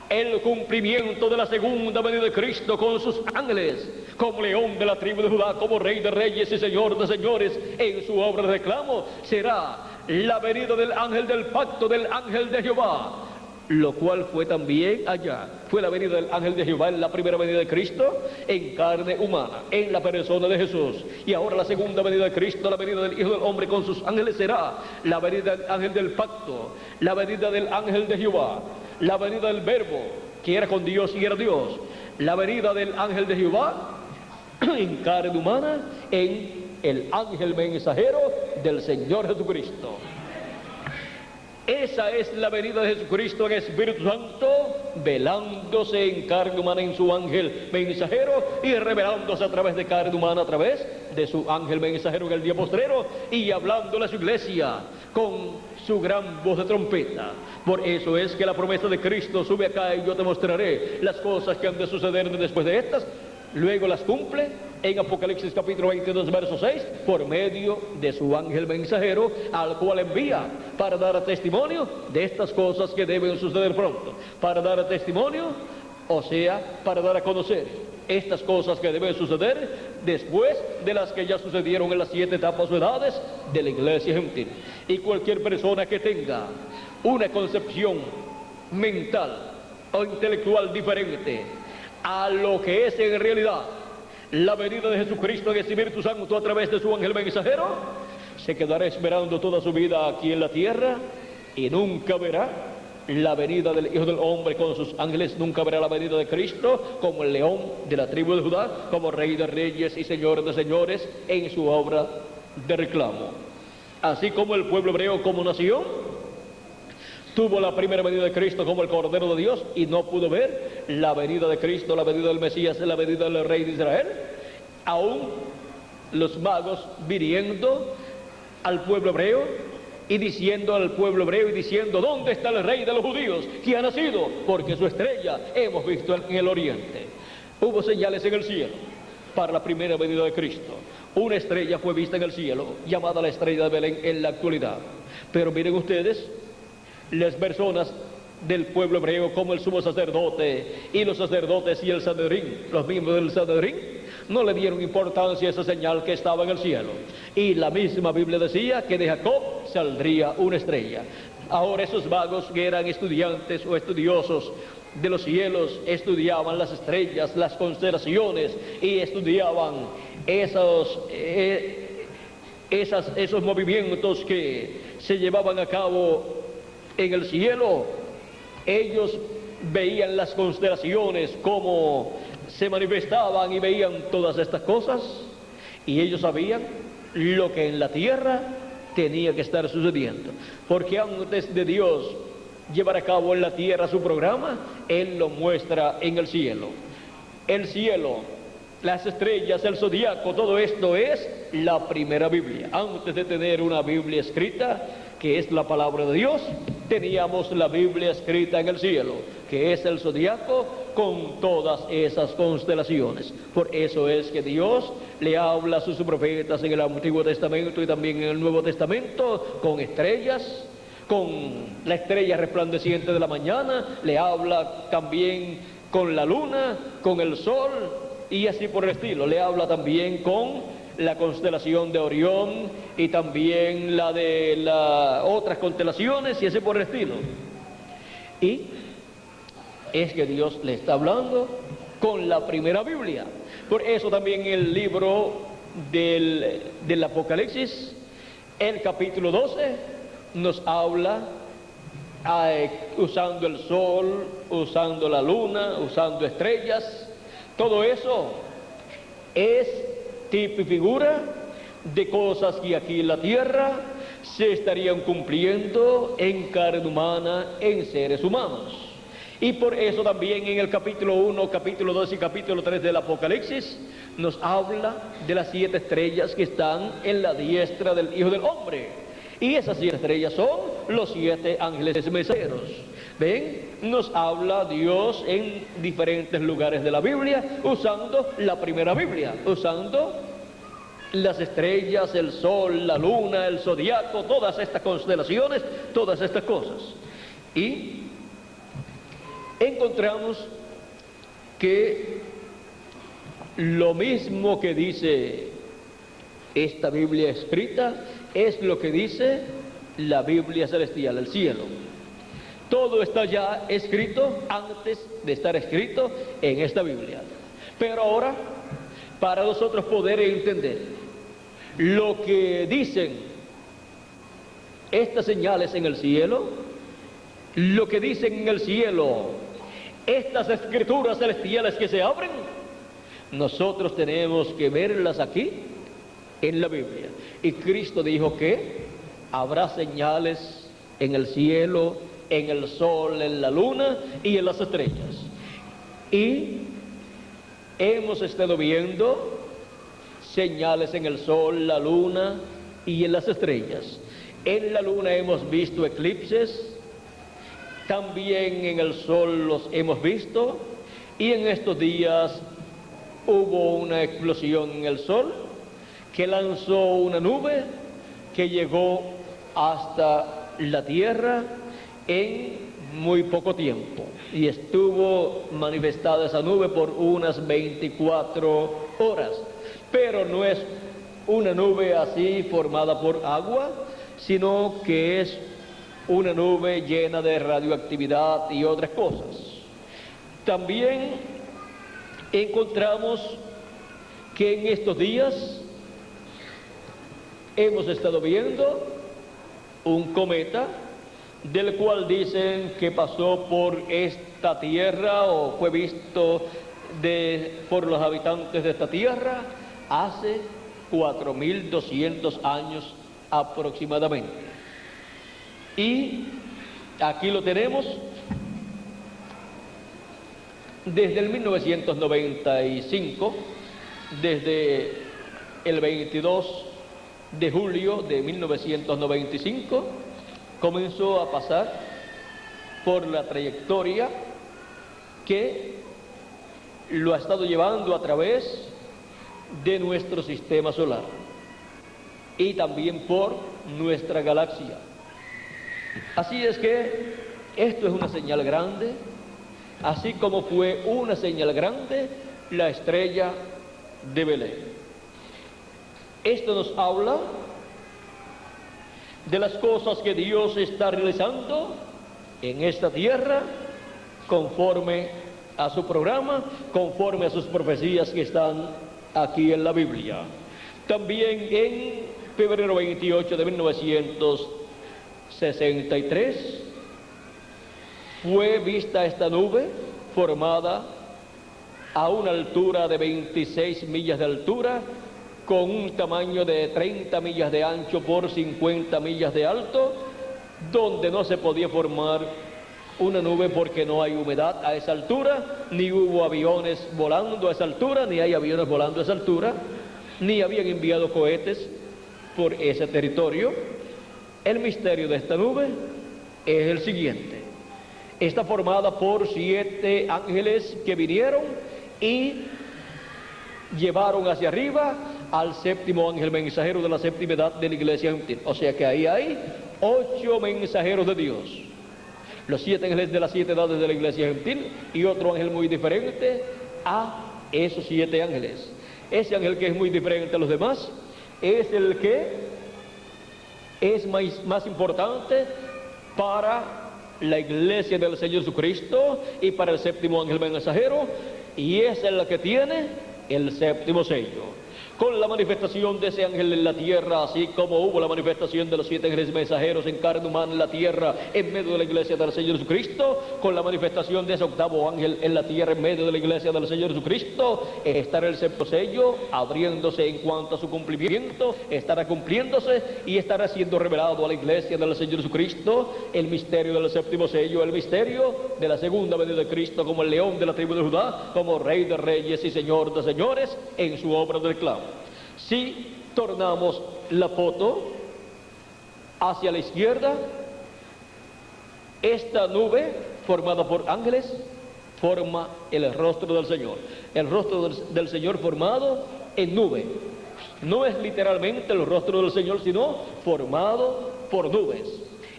el cumplimiento de la segunda venida de Cristo con sus ángeles, como león de la tribu de Judá, como Rey de Reyes y Señor de Señores en su obra de reclamo, será la venida del ángel del pacto, del ángel de Jehová, lo cual fue también allá. Fue la venida del ángel de Jehová en la primera venida de Cristo en carne humana, en la persona de Jesús. Y ahora la segunda venida de Cristo, la venida del Hijo del Hombre con sus ángeles, será la venida del ángel del pacto, la venida del ángel de Jehová, la venida del verbo que era con Dios y era Dios, la venida del ángel de Jehová en carne humana, en el ángel mensajero del Señor Jesucristo. Esa es la venida de Jesucristo en Espíritu Santo, velándose en carne humana en su ángel mensajero y revelándose a través de carne humana, a través de su ángel mensajero en el día postrero, y hablándole a su iglesia con su gran voz de trompeta. Por eso es que la promesa de Cristo: sube acá y yo te mostraré las cosas que han de suceder después de estas, luego las cumple en Apocalipsis capítulo 22, verso 6, por medio de su ángel mensajero, al cual envía para dar testimonio de estas cosas que deben suceder pronto. Para dar testimonio, o sea, para dar a conocer estas cosas que deben suceder después de las que ya sucedieron en las 7 etapas o edades de la iglesia gentil. Y cualquier persona que tenga una concepción mental o intelectual diferente a lo que es en realidad la venida de Jesucristo en el Espíritu Santo a través de su ángel mensajero, se quedará esperando toda su vida aquí en la tierra y nunca verá la venida del Hijo del Hombre con sus ángeles, nunca verá la venida de Cristo como el león de la tribu de Judá, como Rey de Reyes y Señor de Señores en su obra de reclamo. Así como el pueblo hebreo como nación tuvo la primera venida de Cristo como el Cordero de Dios y no pudo ver la venida de Cristo, la venida del Mesías, la venida del Rey de Israel, aún los magos viniendo al pueblo hebreo y diciendo al pueblo hebreo y diciendo: ¿dónde está el Rey de los judíos que ha nacido? Porque su estrella hemos visto en el oriente. Hubo señales en el cielo para la primera venida de Cristo. Una estrella fue vista en el cielo, llamada la estrella de Belén en la actualidad. Pero miren ustedes, las personas del pueblo hebreo, como el sumo sacerdote y los sacerdotes y el Sanedrín, los miembros del Sanedrín, no le dieron importancia a esa señal que estaba en el cielo. Y la misma Biblia decía que de Jacob saldría una estrella. Ahora esos magos que eran estudiantes o estudiosos de los cielos estudiaban las estrellas, las constelaciones, y estudiaban esos movimientos que se llevaban a cabo en el cielo. Ellos veían las constelaciones, cómo se manifestaban, y veían todas estas cosas, y ellos sabían lo que en la tierra tenía que estar sucediendo, porque antes de Dios llevar a cabo en la tierra su programa, Él lo muestra en el cielo. El cielo, las estrellas, el zodiaco, todo esto es la primera Biblia. Antes de tener una Biblia escrita, que es la palabra de Dios, teníamos la Biblia escrita en el cielo, que es el zodiaco con todas esas constelaciones. Por eso es que Dios le habla a sus profetas en el Antiguo Testamento y también en el Nuevo Testamento con estrellas, con la estrella resplandeciente de la mañana, le habla también con la luna, con el sol y así por el estilo. Le habla también con la constelación de Orión y también la de las otras constelaciones y así por el estilo. Y es que Dios le está hablando con la primera Biblia. Por eso también en el libro del Apocalipsis, el capítulo 12, nos habla usando el sol, usando la luna, usando estrellas. Todo eso es tipo y figura de cosas que aquí en la tierra se estarían cumpliendo en carne humana, en seres humanos. Y por eso también en el capítulo 1, capítulo 2 y capítulo 3 del Apocalipsis nos habla de las 7 estrellas que están en la diestra del Hijo del Hombre. Y esas 7 estrellas son los 7 ángeles mensajeros. ¿Ven? Nos habla Dios en diferentes lugares de la Biblia usando la primera Biblia, usando las estrellas, el sol, la luna, el zodiaco, todas estas constelaciones, todas estas cosas. Y encontramos que lo mismo que dice esta Biblia escrita es lo que dice la Biblia celestial, el cielo. Todo está ya escrito antes de estar escrito en esta Biblia. Pero ahora, para nosotros poder entender lo que dicen estas señales en el cielo, lo que dicen en el cielo estas escrituras celestiales que se abren, nosotros tenemos que verlas aquí en la Biblia. Y Cristo dijo que habrá señales en el cielo, en el sol, en la luna y en las estrellas. Y hemos estado viendo señales en el sol, la luna y en las estrellas. En la luna hemos visto eclipses, también en el sol los hemos visto, y en estos días hubo una explosión en el sol que lanzó una nube que llegó hasta la tierra en muy poco tiempo, y estuvo manifestada esa nube por unas 24 horas, pero no es una nube así formada por agua, sino que es una nube llena de radioactividad y otras cosas. También encontramos que en estos días hemos estado viendo un cometa, del cual dicen que pasó por esta tierra o fue visto por los habitantes de esta tierra hace 4.200 años aproximadamente. Y aquí lo tenemos desde el 1995, desde el 22 de julio de 1995, comenzó a pasar por la trayectoria que lo ha estado llevando a través de nuestro sistema solar y también por nuestra galaxia. Así es que esto es una señal grande, así como fue una señal grande la estrella de Belén. Esto nos habla de las cosas que Dios está realizando en esta tierra conforme a su programa, conforme a sus profecías que están aquí en la Biblia. También en febrero 28 de 1963 fue vista esta nube formada a una altura de 26 millas de altura, con un tamaño de 30 millas de ancho por 50 millas de alto, donde no se podía formar una nube porque no hay humedad a esa altura, ni hubo aviones volando a esa altura, ni hay aviones volando a esa altura, ni habían enviado cohetes por ese territorio. El misterio de esta nube es el siguiente: está formada por 7 ángeles que vinieron y llevaron hacia arriba al séptimo ángel mensajero de la séptima edad de la iglesia gentil. O sea que ahí hay 8 mensajeros de Dios. Los 7 ángeles de las 7 edades de la iglesia gentil y otro ángel muy diferente a esos 7 ángeles. Ese ángel que es muy diferente a los demás es el que es más importante para la iglesia del Señor Jesucristo y para el séptimo ángel mensajero, y es el que tiene el séptimo sello. Con la manifestación de ese ángel en la tierra, así como hubo la manifestación de los 7 ángeles mensajeros en carne humana en la tierra, en medio de la iglesia del Señor Jesucristo, con la manifestación de ese octavo ángel en la tierra, en medio de la iglesia del Señor Jesucristo, estará el séptimo sello abriéndose en cuanto a su cumplimiento, estará cumpliéndose y estará siendo revelado a la iglesia del Señor Jesucristo el misterio del séptimo sello, el misterio de la segunda venida de Cristo como el león de la tribu de Judá, como Rey de reyes y Señor de señores en su obra del clavo. Si tornamos la foto hacia la izquierda, esta nube formada por ángeles forma el rostro del Señor. El rostro del Señor formado en nube. No es literalmente el rostro del Señor, sino formado por nubes.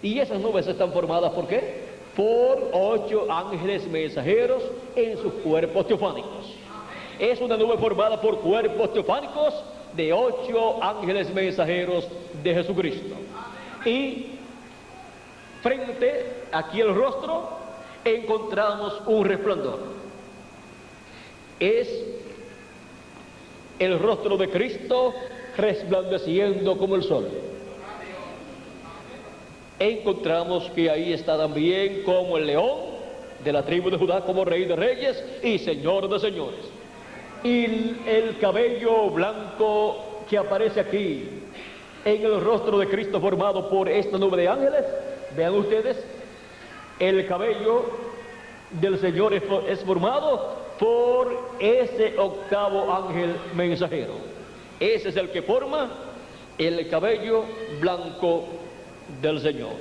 Y esas nubes están formadas ¿por qué? Por 8 ángeles mensajeros en sus cuerpos teofánicos. Es una nube formada por cuerpos teofánicos de 8 ángeles mensajeros de Jesucristo. Y frente, aquí el rostro, encontramos un resplandor. Es el rostro de Cristo resplandeciendo como el sol. Encontramos que ahí está también como el león de la tribu de Judá, como Rey de reyes y Señor de señores. Y el cabello blanco que aparece aquí en el rostro de Cristo formado por esta nube de ángeles, vean ustedes, el cabello del Señor es formado por ese octavo ángel mensajero. Ese es el que forma el cabello blanco del Señor,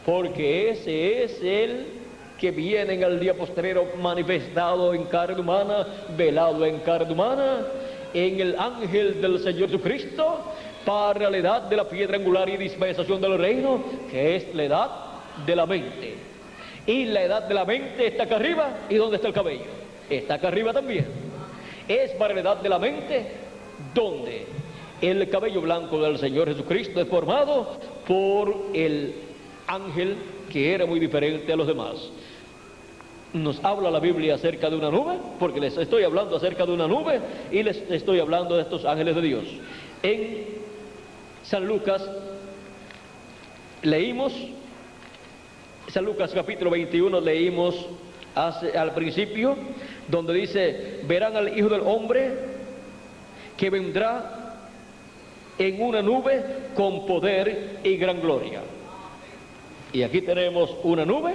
porque ese es el que viene en el día postrero manifestado en carne humana, velado en carne humana, en el ángel del Señor Jesucristo, para la edad de la piedra angular y dispensación del reino, que es la edad de la mente. Y la edad de la mente está acá arriba. ¿Y dónde está el cabello? Está acá arriba también. Es para la edad de la mente, donde el cabello blanco del Señor Jesucristo es formado por el ángel que era muy diferente a los demás. Nos habla la Biblia acerca de una nube, porque les estoy hablando acerca de una nube y les estoy hablando de estos ángeles de Dios. En San Lucas leímos, San Lucas capítulo 21 leímos al principio, donde dice: verán al Hijo del Hombre que vendrá en una nube con poder y gran gloria. Y aquí tenemos una nube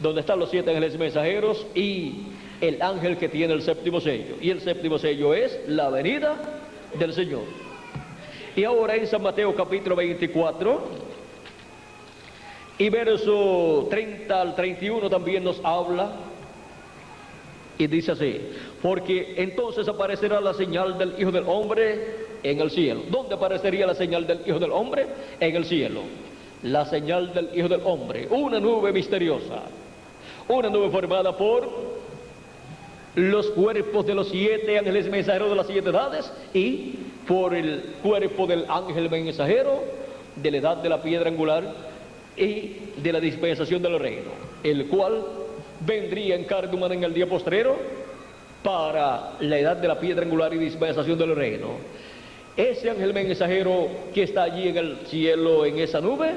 donde están los 7 ángeles mensajeros y el ángel que tiene el séptimo sello. Y el séptimo sello es la venida del Señor. Y ahora en San Mateo capítulo 24 y verso 30 al 31 también nos habla y dice así: porque entonces aparecerá la señal del Hijo del Hombre en el cielo. ¿Dónde aparecería la señal del Hijo del Hombre? En el cielo. La señal del Hijo del Hombre, una nube misteriosa, una nube formada por los cuerpos de los 7 ángeles mensajeros de las 7 edades y por el cuerpo del ángel mensajero de la edad de la piedra angular y de la dispensación del reino, el cual vendría en carne humana en el día postrero para la edad de la piedra angular y dispensación del reino. Ese ángel mensajero que está allí en el cielo, en esa nube,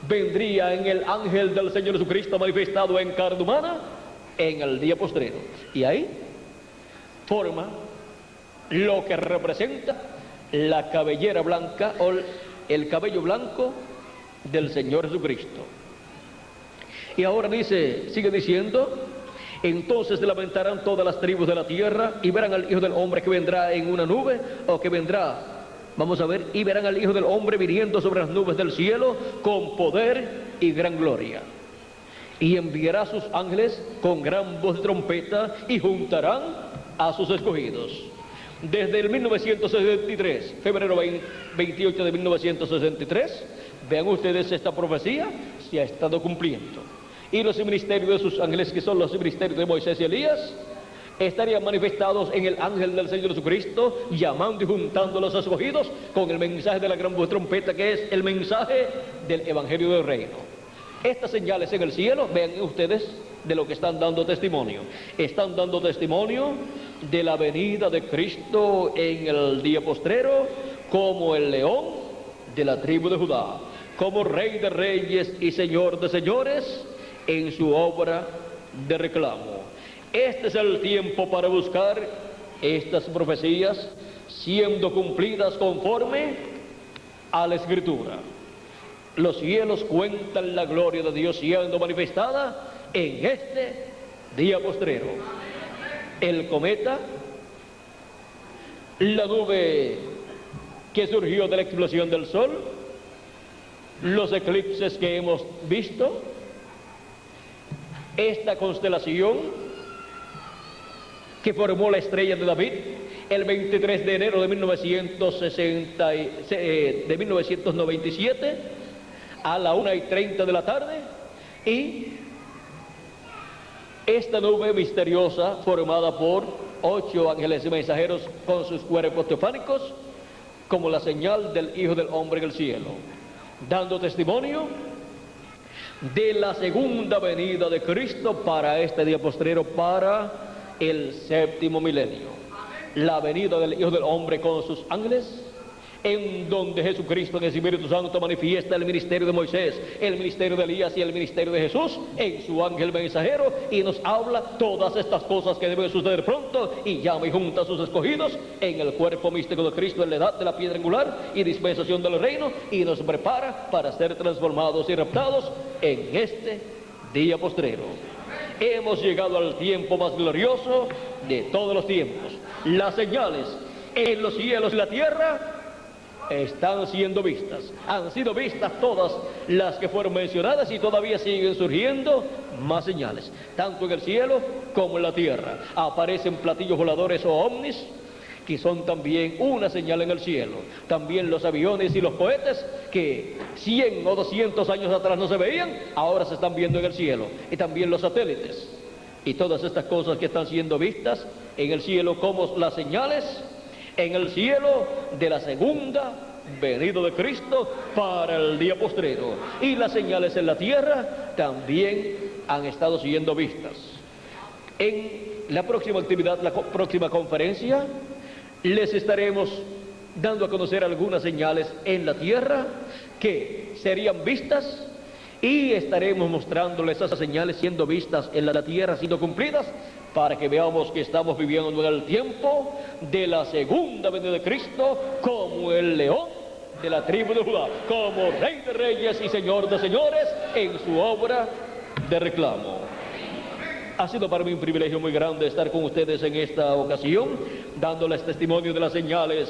vendría en el ángel del Señor Jesucristo manifestado en carne humana en el día postrero. Y ahí forma lo que representa la cabellera blanca o el cabello blanco del Señor Jesucristo. Y ahora dice, sigue diciendo: entonces se lamentarán todas las tribus de la tierra y verán al Hijo del Hombre que vendrá en una nube, o que vendrá, vamos a ver, y verán al Hijo del Hombre viniendo sobre las nubes del cielo con poder y gran gloria. Y enviará a sus ángeles con gran voz de trompeta y juntarán a sus escogidos. Desde el 1963, febrero 28 de 1963, vean ustedes, esta profecía se ha estado cumpliendo. Y los ministerios de sus ángeles, que son los ministerios de Moisés y Elías, estarían manifestados en el ángel del Señor Jesucristo, llamando y juntando a los escogidos con el mensaje de la gran voz de trompeta, que es el mensaje del Evangelio del Reino. Estas señales en el cielo, vean ustedes de lo que están dando testimonio. Están dando testimonio de la venida de Cristo en el día postrero como el león de la tribu de Judá, como Rey de reyes y Señor de señores en su obra de reclamo. Este es el tiempo para buscar estas profecías siendo cumplidas conforme a la Escritura. Los cielos cuentan la gloria de Dios siendo manifestada en este día postrero. El cometa, la nube que surgió de la explosión del sol, los eclipses que hemos visto, esta constelación que formó la estrella de David el 23 de enero de 1997 a la 1:30 de la tarde, y esta nube misteriosa formada por 8 ángeles mensajeros con sus cuerpos teofánicos como la señal del Hijo del Hombre en el cielo, dando testimonio de la segunda venida de Cristo para este día postrero, para el 7º milenio. La venida del Hijo del Hombre con sus ángeles, en donde Jesucristo en el Espíritu Santo manifiesta el ministerio de Moisés, el ministerio de Elías y el ministerio de Jesús en su ángel mensajero, y nos habla todas estas cosas que deben suceder pronto, y llama y junta a sus escogidos en el cuerpo místico de Cristo en la edad de la piedra angular y dispensación del reino, y nos prepara para ser transformados y raptados en este día postrero. Hemos llegado al tiempo más glorioso de todos los tiempos. Las señales en los cielos y la tierra están siendo vistas. Han sido vistas todas las que fueron mencionadas y todavía siguen surgiendo más señales, tanto en el cielo como en la tierra. Aparecen platillos voladores o ovnis, que son también una señal en el cielo. También los aviones y los cohetes que 100 o 200 años atrás no se veían, ahora se están viendo en el cielo. Y también los satélites y todas estas cosas que están siendo vistas en el cielo como las señales en el cielo de la segunda venida de Cristo para el día postrero. Y las señales en la tierra también han estado siendo vistas. En la próxima actividad, la próxima conferencia, les estaremos dando a conocer algunas señales en la tierra que serían vistas, y estaremos mostrándoles esas señales siendo vistas en la tierra, siendo cumplidas, para que veamos que estamos viviendo en el tiempo de la segunda venida de Cristo como el león de la tribu de Judá, como Rey de reyes y Señor de señores en su obra de reclamo. Ha sido para mí un privilegio muy grande estar con ustedes en esta ocasión, dándoles testimonio de las señales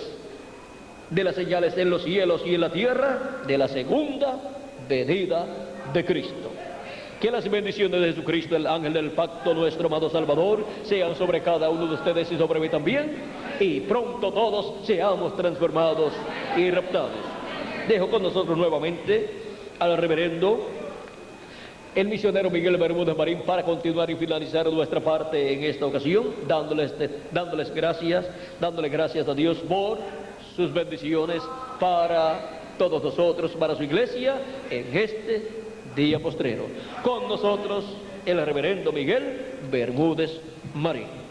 en los cielos y en la tierra, de la segunda venida de Cristo. Que las bendiciones de Jesucristo, el ángel del pacto, nuestro amado Salvador, sean sobre cada uno de ustedes y sobre mí también, y pronto todos seamos transformados y raptados. Dejo con nosotros nuevamente al reverendo el misionero Miguel Bermúdez Marín para continuar y finalizar nuestra parte en esta ocasión, dándoles gracias a Dios por sus bendiciones para todos nosotros, para su iglesia, en este día postrero. Con nosotros, el reverendo Miguel Bermúdez Marín.